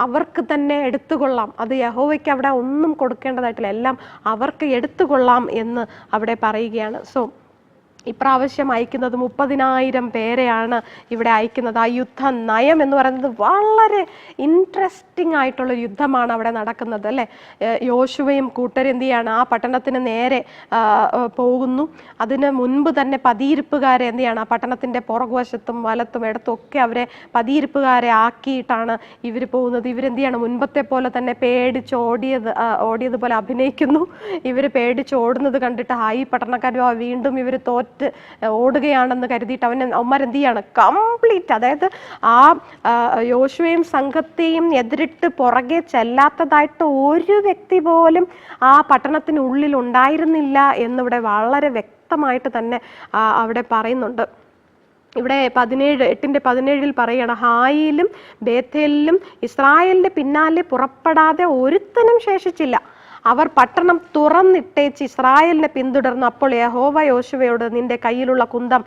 S1: അവർക്ക് തന്നെ എടുത്തുകൊള്ളാം. അത് യഹോവയ്ക്ക് അവിടെ ഒന്നും കൊടുക്കേണ്ടതായിട്ടില്ല, എല്ലാം അവർക്ക് എടുത്തുകൊള്ളാം എന്ന് അവിടെ പറയുകയാണ്. സോ ഇപ്രാവശ്യം അയക്കുന്നത് 30,000 പേരെയാണ് ഇവിടെ അയക്കുന്നത്. ആ യുദ്ധ നയം എന്ന് പറയുന്നത് വളരെ ഇൻട്രസ്റ്റിംഗ് ആയിട്ടുള്ള യുദ്ധമാണ് അവിടെ നടക്കുന്നത് അല്ലേ. യോശുവയും കൂട്ടരും എന്ത് ചെയ്യാണ്, ആ പട്ടണത്തിന് നേരെ പോകുന്നു. അതിന് മുൻപ് തന്നെ പതിയിരിപ്പുകാരെ എന്ത് ചെയ്യാണ്, ആ പട്ടണത്തിൻ്റെ പുറകുവശത്തും വലത്തും ഇടത്തും ഒക്കെ അവരെ പതിയിരിപ്പുകാരെ ആക്കിയിട്ടാണ് ഇവർ പോകുന്നത്. ഇവരെന്ത് ചെയ്യണം, മുൻപത്തെ പോലെ തന്നെ ഓടിയതുപോലെ അഭിനയിക്കുന്നു. ഇവർ പേടിച്ചോടുന്നത് കണ്ടിട്ട് ഈ പട്ടണക്കാർ വീണ്ടും ഇവർ ഓടുകയാണെന്ന് കരുതിയിട്ട് അവന്മാരെന്ത് ചെയ്യാണ്, കംപ്ലീറ്റ്, അതായത് ആ യോശുവയും സംഘത്തെയും എതിരിട്ട് പുറകെ ചെല്ലാത്തതായിട്ട് ഒരു വ്യക്തി പോലും ആ പട്ടണത്തിനുള്ളിൽ ഉണ്ടായിരുന്നില്ല എന്നിവിടെ വളരെ വ്യക്തമായിട്ട് തന്നെ അവിടെ പറയുന്നുണ്ട്. ഇവിടെ 8:17 പറയണം, ഹായിയിലും ബേഥേലിലും ഇസ്രായേലിന്റെ പിന്നാലെ പുറപ്പെടാതെ ഒരുത്തനും ശേഷിച്ചില്ല. അവർ പട്ടണം തുറന്നിട്ടേച്ച് ഇസ്രായേലിനെ പിന്തുടർന്നു. അപ്പോൾ യഹോവ യോശുവയോട്, നിന്റെ കയ്യിലുള്ള കുന്തം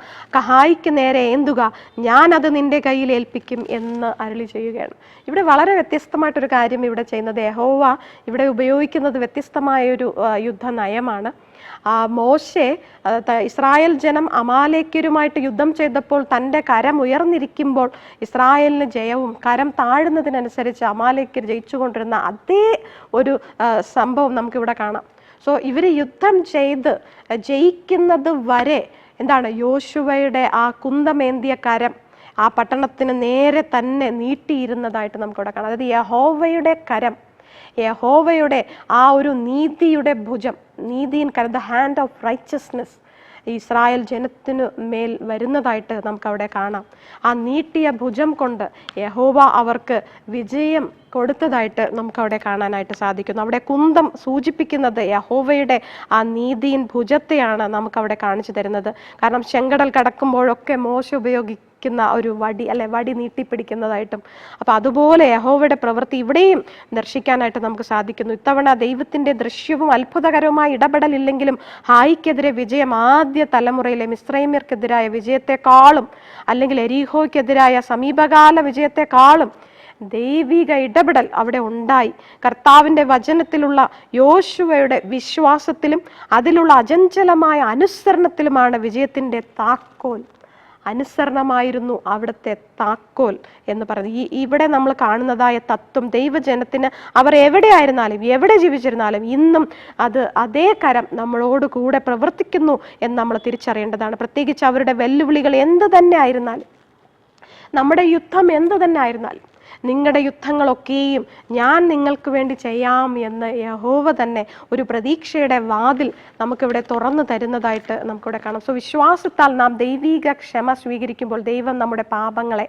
S1: ഹായിക്ക് നേരെ ഏന്തുക, ഞാൻ അത് നിന്റെ കയ്യിൽ ഏൽപ്പിക്കും എന്ന് അരുളി ചെയ്യുകയാണ്. ഇവിടെ വളരെ വ്യത്യസ്തമായിട്ടൊരു കാര്യം ഇവിടെ ചെയ്യുന്നത്, യഹോവ ഇവിടെ ഉപയോഗിക്കുന്നത് വ്യത്യസ്തമായൊരു യുദ്ധ നയമാണ്. മോശെ ഇസ്രായേൽ ജനം അമാലേക്യരുമായിട്ട് യുദ്ധം ചെയ്തപ്പോൾ തൻ്റെ കരം ഉയർന്നിരിക്കുമ്പോൾ ഇസ്രായേലിന് ജയവും കരം താഴുന്നതിനനുസരിച്ച് അമാലേക്യർ ജയിച്ചുകൊണ്ടിരുന്ന അതേ ഒരു സംഭവം നമുക്കിവിടെ കാണാം. സോ ഇവർ യുദ്ധം ചെയ്ത് ജയിക്കുന്നത് വരെ എന്താണ്, യോശുവയുടെ ആ കുന്തമേന്തിയ കരം ആ പട്ടണത്തിന് നേരെ തന്നെ നീട്ടിയിരുന്നതായിട്ട് നമുക്കിവിടെ കാണാം. അതായത് യഹോവയുടെ കരം, യഹോവയുടെ ആ ഒരു നീതിയുടെ ഭുജം, നീതിയിൻ കരം, the hand of righteousness Israel ജനത്തിനു മേൽ വരുന്നതായിട്ട് നമുക്കവിടെ കാണാം. ആ നീട്ടിയ ഭുജം കൊണ്ട് യഹോവ അവർക്ക് വിജയം കൊടുത്തതായിട്ട് നമുക്കവിടെ കാണാനായിട്ട് സാധിക്കുന്നു. അവിടെ കുന്തം സൂചിപ്പിക്കുന്നത് യഹോവയുടെ ആ നീതിയിൻ ഭുജത്തെയാണ് നമുക്കവിടെ കാണിച്ചു തരുന്നത്. കാരണം ചെങ്കടൽ കടക്കുമ്പോഴൊക്കെ മോശ ഉപയോഗിക്കുന്ന ഒരു വടി അല്ലെ, വടി നീട്ടിപ്പിടിക്കുന്നതായിട്ടും, അപ്പം അതുപോലെ യഹോവയുടെ പ്രവൃത്തി ഇവിടെയും ദർശിക്കാനായിട്ട് നമുക്ക് സാധിക്കുന്നു. ഇത്തവണ ദൈവത്തിൻ്റെ ദൃശ്യവും അത്ഭുതകരവുമായ ഇടപെടലില്ലെങ്കിലും ഹായിക്കെതിരെ വിജയം ആദ്യ തലമുറയിലെ മിസ്രൈമ്യർക്കെതിരായ വിജയത്തെക്കാളും അല്ലെങ്കിൽ എരീഹോയ്ക്കെതിരായ സമീപകാല വിജയത്തെക്കാളും ദൈവിക ഇടപെടൽ അവിടെ ഉണ്ടായി. കർത്താവിൻ്റെ വചനത്തിലുള്ള യോശുവയുടെ വിശ്വാസത്തിലും അതിലുള്ള അചഞ്ചലമായ അനുസരണത്തിലുമാണ് വിജയത്തിൻ്റെ താക്കോൽ. അനുസരണമായിരുന്നു അവിടുത്തെ താക്കോൽ എന്ന് പറയുന്നത്. ഇവിടെ നമ്മൾ കാണുന്നതായ തത്വം, ദൈവജനത്തിന് അവർ എവിടെയായിരുന്നാലും എവിടെ ജീവിച്ചിരുന്നാലും ഇന്നും അതേ കരം നമ്മളോട് കൂടെ പ്രവർത്തിക്കുന്നു എന്ന് നമ്മൾ തിരിച്ചറിയേണ്ടതാണ്. പ്രത്യേകിച്ച് അവരുടെ വെല്ലുവിളികൾ എന്ത് തന്നെ ആയിരുന്നാലും, നമ്മുടെ യുദ്ധം എന്ത് തന്നെ ആയിരുന്നാലും, നിങ്ങളുടെ യുദ്ധങ്ങളൊക്കെയും ഞാൻ നിങ്ങൾക്ക് വേണ്ടി ചെയ്യാം എന്ന് യഹോവ തന്നെ ഒരു പ്രതീക്ഷയുടെ വാതിൽ നമുക്കിവിടെ തുറന്നു തരുന്നതായിട്ട് നമുക്കിവിടെ കാണാം. സോ വിശ്വാസത്താൽ നാം ദൈവിക ക്ഷമ സ്വീകരിക്കുമ്പോൾ ദൈവം നമ്മുടെ പാപങ്ങളെ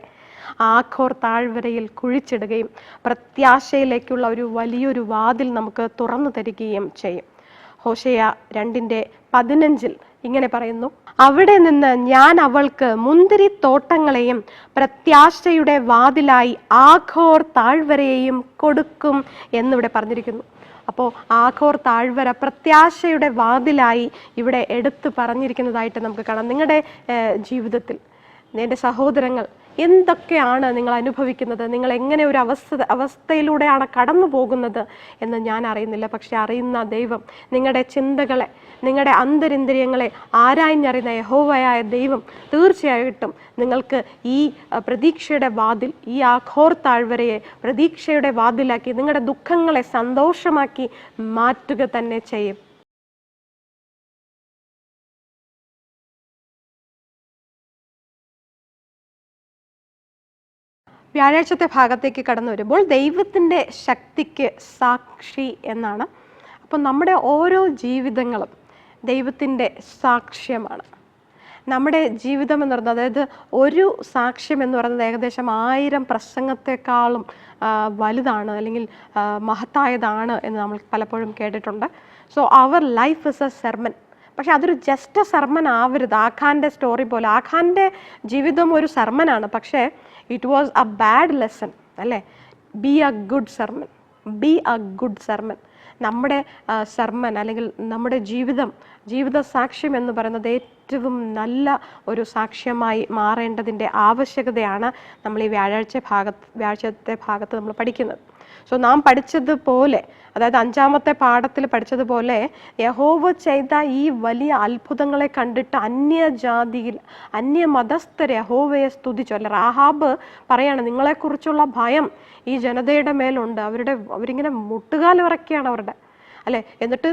S1: ആഖോർ താഴ്വരയിൽ കുഴിച്ചിടുകയും പ്രത്യാശയിലേക്കുള്ള ഒരു വലിയൊരു വാതിൽ നമുക്ക് തുറന്നു തരികയും ചെയ്യും. ഹോശേയ 2:15 ഇങ്ങനെ പറയുന്നു, അവിടെ നിന്ന് ഞാൻ അവൾക്ക് മുന്തിരിത്തോട്ടങ്ങളെയും പ്രത്യാശയുടെ വാതിലായി ആഖോർ താഴ്വരയെയും കൊടുക്കും എന്നിവിടെ പറഞ്ഞിരിക്കുന്നു. അപ്പോൾ ആഖോർ താഴ്വര പ്രത്യാശയുടെ വാതിലായി ഇവിടെ എടുത്തു പറഞ്ഞിരിക്കുന്നതായിട്ട് നമുക്ക് കാണാം. നിങ്ങളുടെ ജീവിതത്തിൽ എൻ്റെ സഹോദരങ്ങൾ എന്തൊക്കെയാണ് നിങ്ങൾ അനുഭവിക്കുന്നത്, നിങ്ങൾ എങ്ങനെ ഒരു അവസ്ഥയിലൂടെയാണ് കടന്നു പോകുന്നത് എന്ന് ഞാൻ അറിയുന്നില്ല. പക്ഷെ അറിയുന്ന ദൈവം നിങ്ങളുടെ ചിന്തകളെ, നിങ്ങളുടെ അന്തരിന്ദ്രിയങ്ങളെ ആരാഞ്ഞറിയുന്ന യഹോവയായ ദൈവം തീർച്ചയായിട്ടും നിങ്ങൾക്ക് ഈ പ്രതീക്ഷയുടെ വാതിൽ, ഈ ആഖോർ താഴ്വരയെ പ്രതീക്ഷയുടെ വാതിലാക്കി നിങ്ങളുടെ ദുഃഖങ്ങളെ സന്തോഷമാക്കി മാറ്റുക തന്നെ ചെയ്യും. വ്യാഴാഴ്ചത്തെ ഭാഗത്തേക്ക് കടന്നു വരുമ്പോൾ ദൈവത്തിൻ്റെ ശക്തിക്ക് സാക്ഷി എന്നാണ്. അപ്പം നമ്മുടെ ഓരോ ജീവിതങ്ങളും ദൈവത്തിൻ്റെ സാക്ഷ്യമാണ്. നമ്മുടെ ജീവിതം എന്ന് പറയുന്നത്, അതായത് ഒരു സാക്ഷ്യം എന്ന് പറയുന്നത് ഏകദേശം 1000 പ്രസംഗത്തെക്കാളും വലുതാണ്, അല്ലെങ്കിൽ മഹത്തായതാണ് എന്ന് നമ്മൾ പലപ്പോഴും കേട്ടിട്ടുണ്ട്. So our life is a sermon. പക്ഷെ അതൊരു ജസ്റ്റ് സെർമൻ ആവരുത്. ആഖാൻ്റെ സ്റ്റോറി പോലെ ആഖാൻ്റെ ജീവിതം ഒരു സെർമനാണ്, പക്ഷേ it was a bad lesson, അല്ലേ? Be a good sermon, be a good sermon. നമ്മുടെ സെർമൻ അല്ലെങ്കിൽ നമ്മുടെ ജീവിത സാക്ഷ്യം എന്ന് പറയുന്നത് ഏറ്റവും നല്ല ഒരു സാക്ഷ്യമായി മാറേണ്ടതിൻ്റെ ആവശ്യകതയാണ് നമ്മൾ ഈ വ്യാഴാഴ്ചത്തെ ഭാഗത്ത് നമ്മൾ പഠിക്കുന്നത്. സോ നാം പഠിച്ചതുപോലെ, അതായത് 5-ാമത്തെ പാഠത്തിൽ പഠിച്ചതുപോലെ, യഹോവ ചെയ്ത ഈ വലിയ അത്ഭുതങ്ങളെ കണ്ടിട്ട് അന്യജാതിയിൽ അന്യമതസ്ഥർ യഹോവയെ സ്തുതിച്ചു. അല്ല, റാഹാബ് പറയാണ്, നിങ്ങളെക്കുറിച്ചുള്ള ഭയം ഈ ജനതയുടെ മേലുണ്ട്, അവരിങ്ങനെ മുട്ടുകാൽ വിറയ്ക്കുകയാണ് അവരുടെ, അല്ലെ? എന്നിട്ട്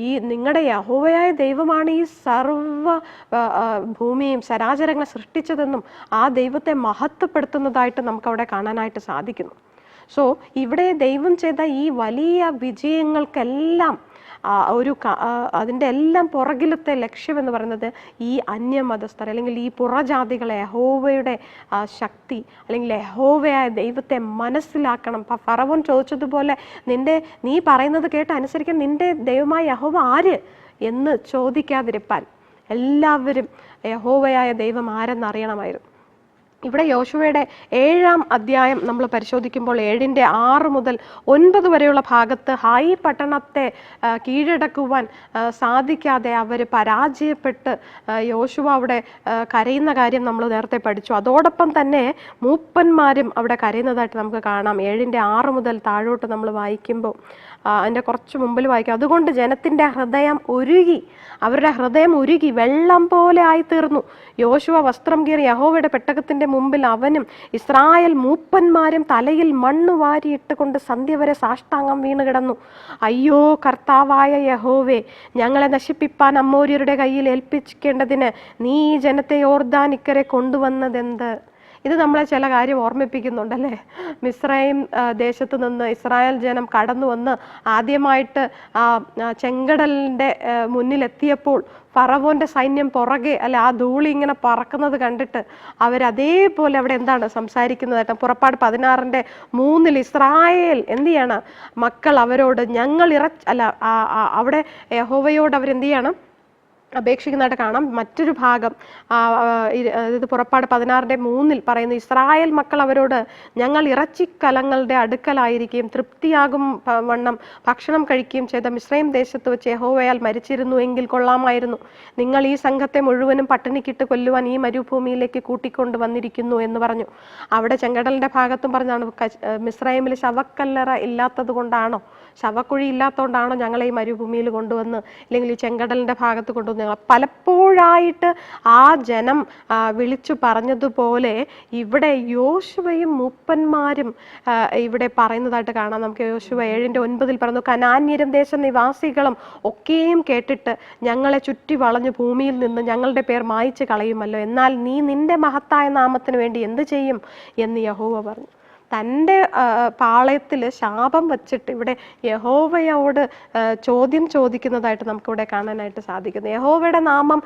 S1: ഈ നിങ്ങളുടെ യഹോവയായ ദൈവമാണ് ഈ സർവ്വ ഭൂമിയും ചരാചരങ്ങളെ സൃഷ്ടിച്ചതെന്നും ആ ദൈവത്തെ മഹത്വപ്പെടുത്തുന്നതായിട്ട് നമുക്ക് അവിടെ കാണാനായിട്ട് സാധിക്കുന്നു. സോ ഇവിടെ ദൈവം ചെയ്ത ഈ വലിയ വിജയങ്ങൾക്കെല്ലാം അതിൻ്റെ എല്ലാം പുറകിലത്തെ ലക്ഷ്യം എന്ന് പറയുന്നത് ഈ അന്യമതസ്ഥർ അല്ലെങ്കിൽ ഈ പുറജാതികളെ യഹോവയുടെ ശക്തി അല്ലെങ്കിൽ യഹോവയായ ദൈവത്തെ മനസ്സിലാക്കണം. ഫറവോൻ ചോദിച്ചതുപോലെ നീ പറയുന്നത് കേട്ട് അനുസരിക്കാൻ നിന്റെ ദൈവമായ യഹോവ ആര് എന്ന് ചോദിക്കാതിരിപ്പാൻ എല്ലാവരും യഹോവയായ ദൈവം ആരെന്നറിയണമായിരുന്നു. ഇവിടെ യോശുവയുടെ 7-ാം അധ്യായം നമ്മൾ പരിശോധിക്കുമ്പോൾ 7:6 മുതൽ 9 വരെയുള്ള ഭാഗത്ത് ഹായി പട്ടണത്തെ കീഴടക്കുവാൻ സാധിക്കാതെ അവർ പരാജയപ്പെട്ട് യോശുവ അവിടെ കരയുന്ന കാര്യം നമ്മൾ നേരത്തെ പഠിച്ചു. അതോടൊപ്പം തന്നെ മൂപ്പന്മാരും അവിടെ കരയുന്നതായിട്ട് നമുക്ക് കാണാം. 7:6 മുതൽ താഴോട്ട് നമ്മൾ വായിക്കുമ്പോൾ അതിൻ്റെ കുറച്ച് മുമ്പിൽ വായിക്കും. അതുകൊണ്ട് ജനത്തിൻ്റെ ഹൃദയം ഉരുകി, അവരുടെ ഹൃദയം ഉരുകി വെള്ളം പോലെ ആയിത്തീർന്നു. യോശുവ വസ്ത്രം കീറി യഹോവയുടെ പെട്ടകത്തിൻ്റെ മുമ്പിൽ അവനും ഇസ്രായേൽ മൂപ്പന്മാരും തലയിൽ മണ്ണ് വാരിയിട്ട് കൊണ്ട് സന്ധ്യ വരെ സാഷ്ടാംഗം വീണ് കിടന്നു. അയ്യോ കർത്താവായ യഹോവേ, ഞങ്ങളെ നശിപ്പിപ്പാൻ അമ്മോര്യരുടെ കയ്യിൽ ഏൽപ്പിക്കേണ്ടതിന് നീ ഈ ജനത്തെ യോർദാനിക്കരെ കൊണ്ടുവന്നതെന്ത്? ഇത് നമ്മളെ ചില കാര്യം ഓർമ്മിപ്പിക്കുന്നുണ്ടല്ലേ. മിസ്രൈം ദേശത്ത് നിന്ന് ഇസ്രായേൽ ജനം കടന്നു വന്ന് ആദ്യമായിട്ട് ചെങ്കടലിൻ്റെ മുന്നിലെത്തിയപ്പോൾ ഫറവോന്റെ സൈന്യം പുറകെ ആ ധൂളി ഇങ്ങനെ പറക്കുന്നത് കണ്ടിട്ട് അവരതേപോലെ അവിടെ എന്താണ് സംസാരിക്കുന്നതായിട്ട് പുറപ്പാട് 16:3 ഇസ്രായേൽ എന്ത് ചെയ്യാണ്? മക്കൾ അവരോട് അവിടെ യഹോവയോട് അവരെന്ത് ചെയ്യണം? അപേക്ഷിക്കുന്നതായിട്ട് കാണാം. മറ്റൊരു ഭാഗം ഇത് പുറപ്പാട് 16:3 പറയുന്നു, ഇസ്രായേൽ മക്കൾ അവരോട് ഞങ്ങൾ ഇറച്ചിക്കലങ്ങളുടെ അടുക്കലായിരിക്കുകയും തൃപ്തിയാകും വണ്ണം ഭക്ഷണം കഴിക്കുകയും ചെയ്ത മിസ്രൈം ദേശത്ത് വെച്ച് യഹോവയാൽ മരിച്ചിരുന്നു എങ്കിൽ കൊള്ളാമായിരുന്നു. നിങ്ങൾ ഈ സംഘത്തെ മുഴുവനും പട്ടിണിക്കിട്ട് കൊല്ലുവാൻ ഈ മരുഭൂമിയിലേക്ക് കൂട്ടിക്കൊണ്ട് വന്നിരിക്കുന്നു എന്ന് പറഞ്ഞു. അവിടെ ചെങ്കടലിന്റെ ഭാഗത്തും പറഞ്ഞാണ് മിസ്രൈമിൽ ശവക്കല്ലറ ഇല്ലാത്തത് കൊണ്ടാണോ ശവക്കുഴി ഇല്ലാത്തതുകൊണ്ടാണോ ഞങ്ങളെ ഈ മരുഭൂമിയിൽ കൊണ്ടുവന്ന് അല്ലെങ്കിൽ ഈ ചെങ്കടലിൻ്റെ ഭാഗത്ത് കൊണ്ടുവന്ന് ഞങ്ങൾ പലപ്പോഴായിട്ട് ആ ജനം വിളിച്ചു പറഞ്ഞതുപോലെ ഇവിടെ യോശുവയും മൂപ്പന്മാരും ഇവിടെ പറയുന്നതായിട്ട് കാണാം. നമുക്ക് യോശുവ 7:9 പറയുന്നു, കനാന്യരും ദേശനിവാസികളും ഒക്കെയും കേട്ടിട്ട് ഞങ്ങളെ ചുറ്റി വളഞ്ഞു ഭൂമിയിൽ നിന്ന് ഞങ്ങളുടെ പേർ മായ്ച്ചു കളയുമല്ലോ, എന്നാൽ നീ നിന്റെ മഹത്തായ നാമത്തിന് വേണ്ടി എന്ത് ചെയ്യും എന്ന് യഹോവ പറഞ്ഞു. തൻ്റെ പാളയത്തിൽ ശാപം വച്ചിട്ട് ഇവിടെ യഹോവയോട് ചോദ്യം ചോദിക്കുന്നതായിട്ട് നമുക്കിവിടെ കാണാനായിട്ട് സാധിക്കുന്നു. യഹോവയുടെ നാമം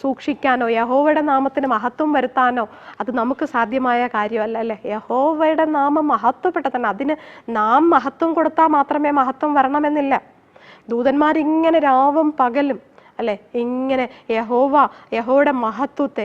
S1: സൂക്ഷിക്കാനോ യഹോവയുടെ നാമത്തിന് മഹത്വം വരുത്താനോ അത് നമുക്ക് സാധ്യമായ കാര്യമല്ല അല്ലേ. യഹോവയുടെ നാമം മഹത്വപ്പെട്ട തന്നെ അതിന് നാം മഹത്വം കൊടുത്താൽ മാത്രമേ മഹത്വം വരണമെന്നില്ല. ദൂതന്മാരിങ്ങനെ രാവും പകലും അല്ലെ ഇങ്ങനെ യഹോവയുടെ മഹത്വത്തെ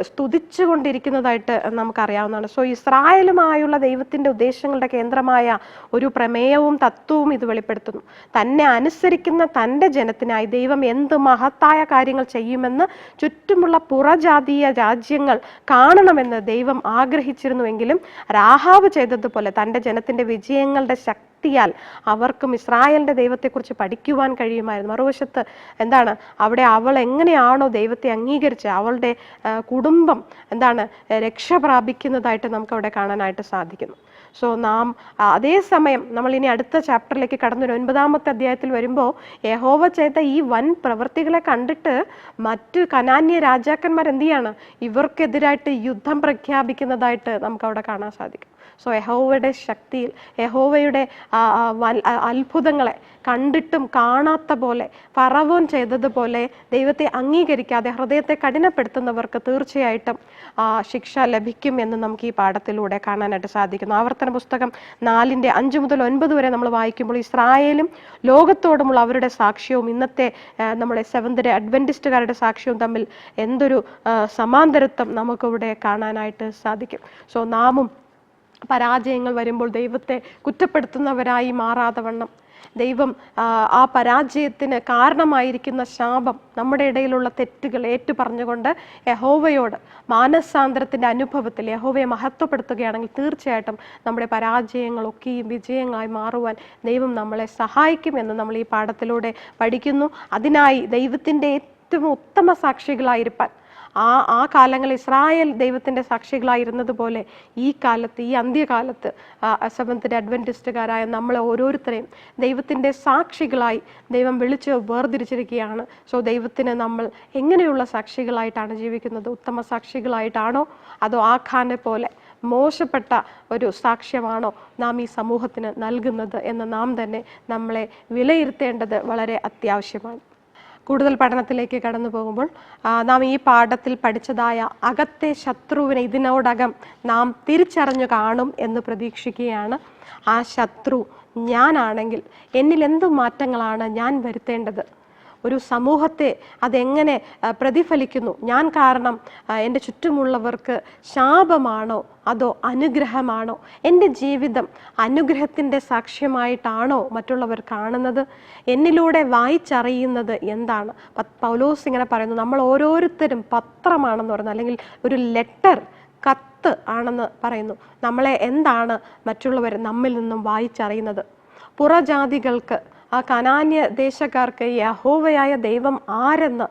S1: സ്തുതിച്ചു കൊണ്ടിരിക്കുന്നതായിട്ട് നമുക്കറിയാവുന്നതാണ്. സോ ഇസ്രായേലുമായുള്ള ദൈവത്തിൻ്റെ ഉദ്ദേശങ്ങളുടെ കേന്ദ്രമായ ഒരു പ്രമേയവും തത്വവും ഇത് വെളിപ്പെടുത്തുന്നു. തന്നെ അനുസരിക്കുന്ന തൻ്റെ ജനത്തിനായി ദൈവം എന്ത് മഹത്തായ കാര്യങ്ങൾ ചെയ്യുമെന്ന് ചുറ്റുമുള്ള പുറജാതീയ രാജ്യങ്ങൾ കാണണമെന്ന് ദൈവം ആഗ്രഹിച്ചിരുന്നുവെങ്കിലും രാഹാബ് ചെയ്തതുപോലെ തൻ്റെ ജനത്തിൻ്റെ വിജയങ്ങളുടെ ശക്തിയാൽ അവർക്കും ഇസ്രായേലിൻ്റെ ദൈവത്തെക്കുറിച്ച് പഠിക്കുവാൻ കഴിയുമായിരുന്നു. മറുവശത്ത് എന്താണ്, അവിടെ അവൾ എങ്ങനെയാണോ ദൈവത്തെ അംഗീകരിച്ച് അവളുടെ കുടുംബം രക്ഷ പ്രാപിക്കുന്നതായിട്ട് നമുക്ക് അവിടെ കാണാനായിട്ട് സാധിക്കുന്നു. സോ നാം അതേസമയം നമ്മൾ ഇനി അടുത്ത ചാപ്റ്ററിലേക്ക് കടന്നു 9-ാമത്തെ അധ്യായത്തിൽ വരുമ്പോൾ യഹോവ ചെയ്ത ഈ വൻ പ്രവൃത്തികളെ കണ്ടിട്ട് മറ്റു കനാന്യ രാജാക്കന്മാർ എന്ത് ചെയ്യാണ്, ഇവർക്കെതിരായിട്ട് യുദ്ധം പ്രഖ്യാപിക്കുന്നതായിട്ട് നമുക്ക് അവിടെ കാണാൻ സാധിക്കും. സോ യഹോവയുടെ ശക്തിയിൽ യഹോവയുടെ അത്ഭുതങ്ങളെ കണ്ടിട്ടും കാണാത്ത പോലെ ഫറവോൻ ചെയ്തതുപോലെ ദൈവത്തെ അംഗീകരിക്കാതെ ഹൃദയത്തെ കഠിനപ്പെടുത്തുന്നവർക്ക് തീർച്ചയായിട്ടും ശിക്ഷ ലഭിക്കും എന്ന് നമുക്ക് ഈ പാഠത്തിലൂടെ കാണാനായിട്ട് സാധിക്കുന്നു. ആവർത്തന പുസ്തകം 4:5-9 വരെ നമ്മൾ വായിക്കുമ്പോൾ ഇസ്രായേലും ലോകത്തോടുമുള്ള അവരുടെ സാക്ഷ്യവും ഇന്നത്തെ നമ്മുടെ സെവന്ത് ഡേ അഡ്വന്റിസ്റ്റുകാരുടെ സാക്ഷ്യവും തമ്മിൽ എന്തൊരു സമാന്തരത്വം നമുക്കിവിടെ കാണാനായിട്ട് സാധിക്കും. സോ നാമും പരാജയങ്ങൾ വരുമ്പോൾ ദൈവത്തെ കുറ്റപ്പെടുത്തുന്നവരായി മാറാതെ വണ്ണം ദൈവം ആ പരാജയത്തിന് കാരണമായിരിക്കുന്ന ശാപം നമ്മുടെ ഇടയിലുള്ള തെറ്റുകൾ ഏറ്റുപറഞ്ഞുകൊണ്ട് യഹോവയോട് മാനസാന്തരത്തിൻ്റെ അനുഭവത്തിൽ യഹോവയെ മഹത്വപ്പെടുത്തുകയാണെങ്കിൽ തീർച്ചയായിട്ടും നമ്മുടെ പരാജയങ്ങളൊക്കെയും വിജയങ്ങളായി മാറുവാൻ ദൈവം നമ്മളെ സഹായിക്കുമെന്ന് നമ്മൾ ഈ പാഠത്തിലൂടെ പഠിക്കുന്നു. അതിനായി ദൈവത്തിൻ്റെ ഏറ്റവും ഉത്തമ സാക്ഷികളായിരിക്കാൻ ആ കാലങ്ങളിൽ ഇസ്രായേൽ ദൈവത്തിൻ്റെ സാക്ഷികളായിരുന്നത് പോലെ ഈ കാലത്ത്, ഈ അന്ത്യകാലത്ത് സെവന്ത് ഡേ അഡ്വന്റിസ്റ്റുകാരായ നമ്മളെ ഓരോരുത്തരെയും ദൈവത്തിൻ്റെ സാക്ഷികളായി ദൈവം വിളിച്ച് വേർതിരിച്ചിരിക്കുകയാണ്. സോ ദൈവത്തിന് നമ്മൾ എങ്ങനെയുള്ള സാക്ഷികളായിട്ടാണ് ജീവിക്കുന്നത്? ഉത്തമ സാക്ഷികളായിട്ടാണോ അതോ ആഖാനെ പോലെ മോശപ്പെട്ട ഒരു സാക്ഷ്യമാണോ നാം ഈ സമൂഹത്തിന് നൽകുന്നത് എന്ന് നാം തന്നെ നമ്മളെ വിലയിരുത്തേണ്ടത് വളരെ അത്യാവശ്യമാണ്. കൂടുതൽ പഠനത്തിലേക്ക് കടന്നു പോകുമ്പോൾ നാം ഈ പാഠത്തിൽ പഠിച്ചതായ അകത്തെ ശത്രുവിനെ ഇതിനോടകം നാം തിരിച്ചറിഞ്ഞു കാണും എന്ന് പ്രതീക്ഷിക്കുകയാണ്. ആ ശത്രു ഞാനാണെങ്കിൽ എന്നിൽ എന്ത് മാറ്റങ്ങളാണ് ഞാൻ വരുത്തേണ്ടത്? ഒരു സമൂഹത്തെ അതെങ്ങനെ പ്രതിഫലിക്കുന്നു? ഞാൻ കാരണം എൻ്റെ ചുറ്റുമുള്ളവർക്ക് ശാപമാണോ അതോ അനുഗ്രഹമാണോ? എൻ്റെ ജീവിതം അനുഗ്രഹത്തിൻ്റെ സാക്ഷ്യമായിട്ടാണോ മറ്റുള്ളവർ കാണുന്നത്? എന്നിലൂടെ വായിച്ചറിയുന്നത് എന്താണ്? പൗലോസ് ഇങ്ങനെ പറയുന്നു, നമ്മൾ ഓരോരുത്തരും പത്രമാണെന്ന് പറയുന്നത്, അല്ലെങ്കിൽ ഒരു ലെറ്റർ, കത്ത് ആണെന്ന് പറയുന്നു. നമ്മളെ എന്താണ് മറ്റുള്ളവർ നമ്മിൽ നിന്നും വായിച്ചറിയുന്നത്? പുറജാതികൾക്ക്, ആ കനാന്യ ദേശക്കാർക്ക് യഹോവയായ ദൈവം ആരെന്ന്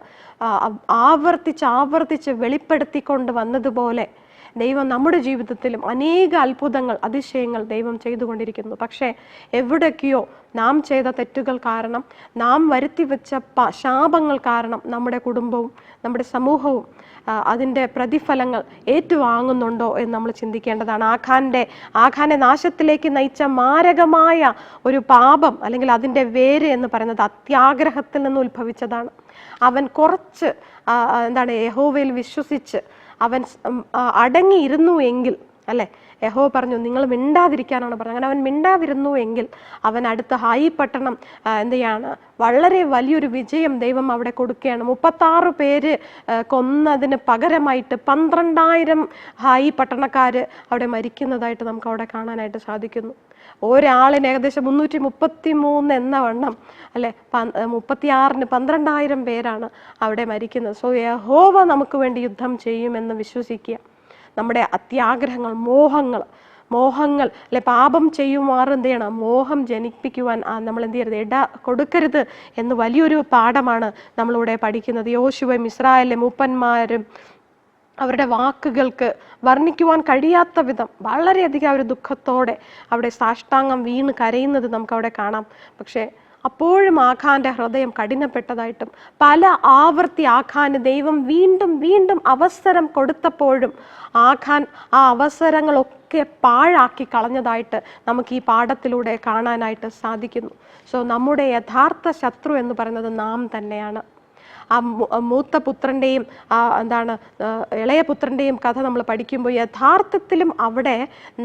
S1: ആവർത്തിച്ച് വെളിപ്പെടുത്തിക്കൊണ്ട് വന്നതുപോലെ ദൈവം നമ്മുടെ ജീവിതത്തിലും അനേക അത്ഭുതങ്ങൾ, അതിശയങ്ങൾ ദൈവം ചെയ്തുകൊണ്ടിരിക്കുന്നു. പക്ഷേ എവിടേക്കെയോ നാം ചെയ്ത തെറ്റുകൾ കാരണം, നാം വരുത്തിവെച്ച ശാപങ്ങൾ കാരണം നമ്മുടെ കുടുംബവും നമ്മുടെ സമൂഹവും അതിൻ്റെ പ്രതിഫലങ്ങൾ ഏറ്റുവാങ്ങുന്നുണ്ടോ എന്ന് നമ്മൾ ചിന്തിക്കേണ്ടതാണ്. ആഖാനെ നാശത്തിലേക്ക് നയിച്ച മാരകമായ ഒരു പാപം, അല്ലെങ്കിൽ അതിൻ്റെ വേര് എന്ന് പറയുന്നത് അത്യാഗ്രഹത്തിൽ നിന്ന് ഉത്ഭവിച്ചതാണ്. അവൻ കുറച്ച് യഹോവയിൽ വിശ്വസിച്ച് അവൻ അടങ്ങിയിരുന്നു എങ്കിൽ, അല്ലെ, യഹോവ പറഞ്ഞു നിങ്ങൾ മിണ്ടാതിരിക്കാനാണ് പറഞ്ഞത്. അങ്ങനെ അവൻ മിണ്ടാതിരുന്നു എങ്കിൽ അവൻ അടുത്ത ഹായി പട്ടണം വളരെ വലിയൊരു വിജയം ദൈവം അവിടെ കൊടുക്കുകയാണ്. 36 പേര് കൊന്നതിന് പകരമായിട്ട് 12,000 ഹായി പട്ടണക്കാർ അവിടെ മരിക്കുന്നതായിട്ട് നമുക്ക് അവിടെ കാണാനായിട്ട് സാധിക്കുന്നു. ഒരാളിന് ഏകദേശം 333 എന്ന വണ്ണം, അല്ലെ, 36-ന് 12,000 പേരാണ് അവിടെ മരിക്കുന്നത്. സോ യഹോവ നമുക്ക് വേണ്ടി യുദ്ധം ചെയ്യുമെന്ന് വിശ്വസിക്കുക. നമ്മുടെ അത്യാഗ്രഹങ്ങൾ, മോഹങ്ങൾ, മോഹങ്ങൾ അല്ലെ പാപം ചെയ്യുമാറ് എന്ത് ചെയ്യണം, മോഹം ജനിപ്പിക്കുവാൻ നമ്മൾ എന്ത് ചെയ്യരുത്, ഇട കൊടുക്കരുത് എന്ന് വലിയൊരു പാഠമാണ് നമ്മളിവിടെ പഠിക്കുന്നത്. യോശുവയും ഇസ്രായേലിലെ മൂപ്പന്മാരും അവരുടെ വാക്കുകൾക്ക് വർണ്ണിക്കുവാൻ കഴിയാത്ത വിധം വളരെയധികം ഒരു ദുഃഖത്തോടെ അവിടെ സാഷ്ടാംഗം വീണ് കരയുന്നത് നമുക്കവിടെ കാണാം. പക്ഷേ അപ്പോഴും ആഖാന്റെ ഹൃദയം കഠിനപ്പെട്ടതായിട്ടും പല ആവർത്തി ആഖാന് ദൈവം വീണ്ടും വീണ്ടും അവസരം കൊടുത്തപ്പോഴും ആഖാൻ ആ അവസരങ്ങളൊക്കെ പാഴാക്കി കളഞ്ഞതായിട്ട് നമുക്ക് ഈ പാഠത്തിലൂടെ കാണാനായിട്ട് സാധിക്കുന്നു. സോ നമ്മുടെ യഥാർത്ഥ ശത്രു എന്ന് പറയുന്നത് നാം തന്നെയാണ്. ആ മൂത്ത പുത്രൻ്റെയും ഇളയ പുത്രൻ്റെയും കഥ നമ്മൾ പഠിക്കുമ്പോൾ യഥാർത്ഥത്തിലും അവിടെ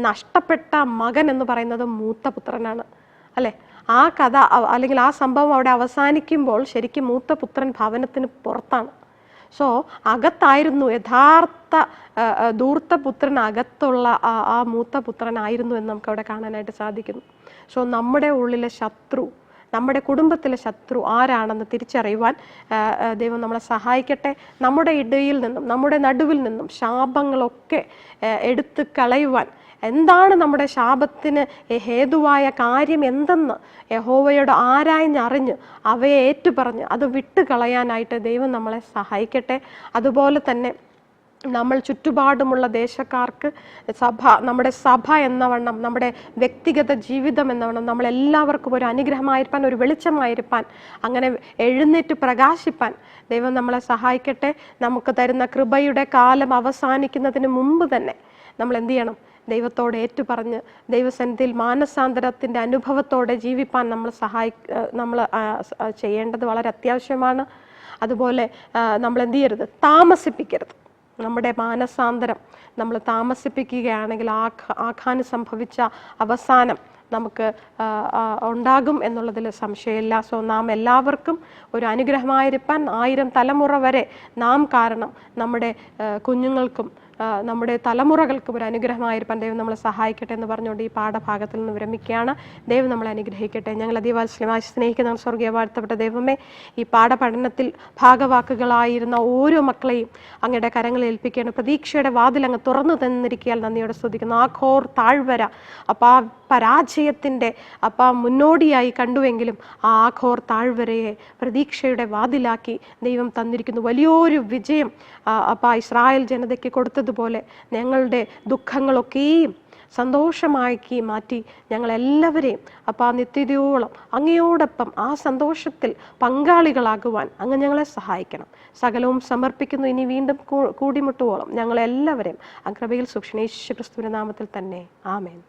S1: നഷ്ടപ്പെട്ട മകൻ എന്ന് പറയുന്നത് മൂത്ത പുത്രനാണ് അല്ലേ. ആ കഥ അല്ലെങ്കിൽ ആ സംഭവം അവിടെ അവസാനിക്കുമ്പോൾ ശരിക്കും മൂത്ത പുത്രൻ ഭവനത്തിന് പുറത്താണ്. സോ അകത്തായിരുന്നു യഥാർത്ഥ ധൂർത്തപുത്രൻ, അകത്തുള്ള ആ മൂത്ത പുത്രനായിരുന്നു എന്ന് നമുക്ക് അവിടെ കാണാനായിട്ട് സാധിക്കുന്നു. സോ നമ്മുടെ ഉള്ളിലെ ശത്രു, നമ്മുടെ കുടുംബത്തിലെ ശത്രു ആരാണെന്ന് തിരിച്ചറിയുവാൻ ദൈവം നമ്മളെ സഹായിക്കട്ടെ. നമ്മുടെ ഇടയിൽ നിന്നും നമ്മുടെ നടുവിൽ നിന്നും ശാപങ്ങളൊക്കെ എടുത്ത് കളയുവാൻ, എന്താണ് നമ്മുടെ ശാപത്തിന് ഹേതുവായ കാര്യം എന്തെന്ന് യഹോവയോട് ആരാഞ്ഞറിഞ്ഞ് അവയെ ഏറ്റുപറഞ്ഞ് അത് വിട്ടുകളയാനായിട്ട് ദൈവം നമ്മളെ സഹായിക്കട്ടെ. അതുപോലെ തന്നെ നമ്മൾ ചുറ്റുപാടുമുള്ള ദേശക്കാർക്ക് നമ്മുടെ സഭ എന്നവണ്ണം, നമ്മുടെ വ്യക്തിഗത ജീവിതം എന്നവണ്ണം നമ്മളെല്ലാവർക്കും ഒരു അനുഗ്രഹമായിരിക്കാൻ, ഒരു വെളിച്ചമായിരിക്കാൻ, അങ്ങനെ എഴുന്നേറ്റ് പ്രകാശിപ്പാൻ ദൈവം നമ്മളെ സഹായിക്കട്ടെ. നമുക്ക് തരുന്ന കൃപയുടെ കാലം അവസാനിക്കുന്നതിന് മുമ്പ് തന്നെ നമ്മൾ എന്ത് ചെയ്യണം, ദൈവത്തോട് ഏറ്റുപറഞ്ഞ് ദൈവസന്നിധിയിൽ മാനസാന്തരത്തിൻ്റെ അനുഭവത്തോടെ ജീവിപ്പാൻ നമ്മൾ ചെയ്യേണ്ടത് വളരെ അത്യാവശ്യമാണ്. അതുപോലെ നമ്മൾ എന്ത് ചെയ്യരുത്, താമസിപ്പിക്കരുത്. നമ്മുടെ മാനസാന്തരം നമ്മൾ താമസിപ്പിക്കുകയാണെങ്കിൽ ആഖാന് സംഭവിച്ച അവസാനം നമുക്ക് ഉണ്ടാകും എന്നുള്ളതിൽ സംശയമില്ല. സോ നാം എല്ലാവർക്കും ഒരു അനുഗ്രഹമായിരിക്കാൻ 1000 തലമുറ വരെ നാം കാരണം നമ്മുടെ കുഞ്ഞുങ്ങൾക്കും നമ്മുടെ തലമുറകൾക്കും ഒരു അനുഗ്രഹമായിരിക്കാൻ ദൈവം നമ്മളെ സഹായിക്കട്ടെ എന്ന് പറഞ്ഞുകൊണ്ട് ഈ പാഠഭാഗത്തിൽ നിന്ന് വിരമിക്കുകയാണ്. ദൈവം നമ്മളെ അനുഗ്രഹിക്കട്ടെ. ഞങ്ങൾ അതിവാത്സല്യമായി സ്നേഹിക്കുന്ന സ്വർഗീയ വാഴ്ത്തപ്പെട്ട ദൈവമേ, ഈ പാഠപഠനത്തിൽ ഭാഗവാക്കുകളായിരുന്ന ഓരോ മക്കളെയും അങ്ങയുടെ കരങ്ങളിൽ ഏൽപ്പിക്കുകയാണ്. പ്രതീക്ഷയുടെ വാതിൽ അങ്ങ് തുറന്നു തന്നിരിക്കാൻ നന്ദിയോടെ സ്തുതിക്കുന്നു. ആ ഘോർ താഴ്വര ആ പരാജയത്തിൻ്റെ മുന്നോടിയായി കണ്ടുവെങ്കിലും ആ ഘോർ താഴ്വരയെ പ്രതീക്ഷയുടെ വാതിലാക്കി ദൈവം തന്നിരിക്കുന്നു. വലിയൊരു വിജയം ഇസ്രായേൽ ജനതയ്ക്ക് കൊടുത്തതുപോലെ ഞങ്ങളുടെ ദുഃഖങ്ങളൊക്കെയും സന്തോഷമാക്കി മാറ്റി ഞങ്ങളെല്ലാവരെയും നിത്യതയോളം അങ്ങയോടൊപ്പം ആ സന്തോഷത്തിൽ പങ്കാളികളാകുവാൻ അങ്ങ് ഞങ്ങളെ സഹായിക്കണം. സകലവും സമർപ്പിക്കുന്നു. ഇനി വീണ്ടും കൂടിമുട്ടുവോളം ഞങ്ങളെല്ലാവരെയും ആ കൃപയിൽ സൂക്ഷിക്കുന്ന യേശു ക്രിസ്തുവിന്റെ നാമത്തിൽ തന്നെ ആമേൻ.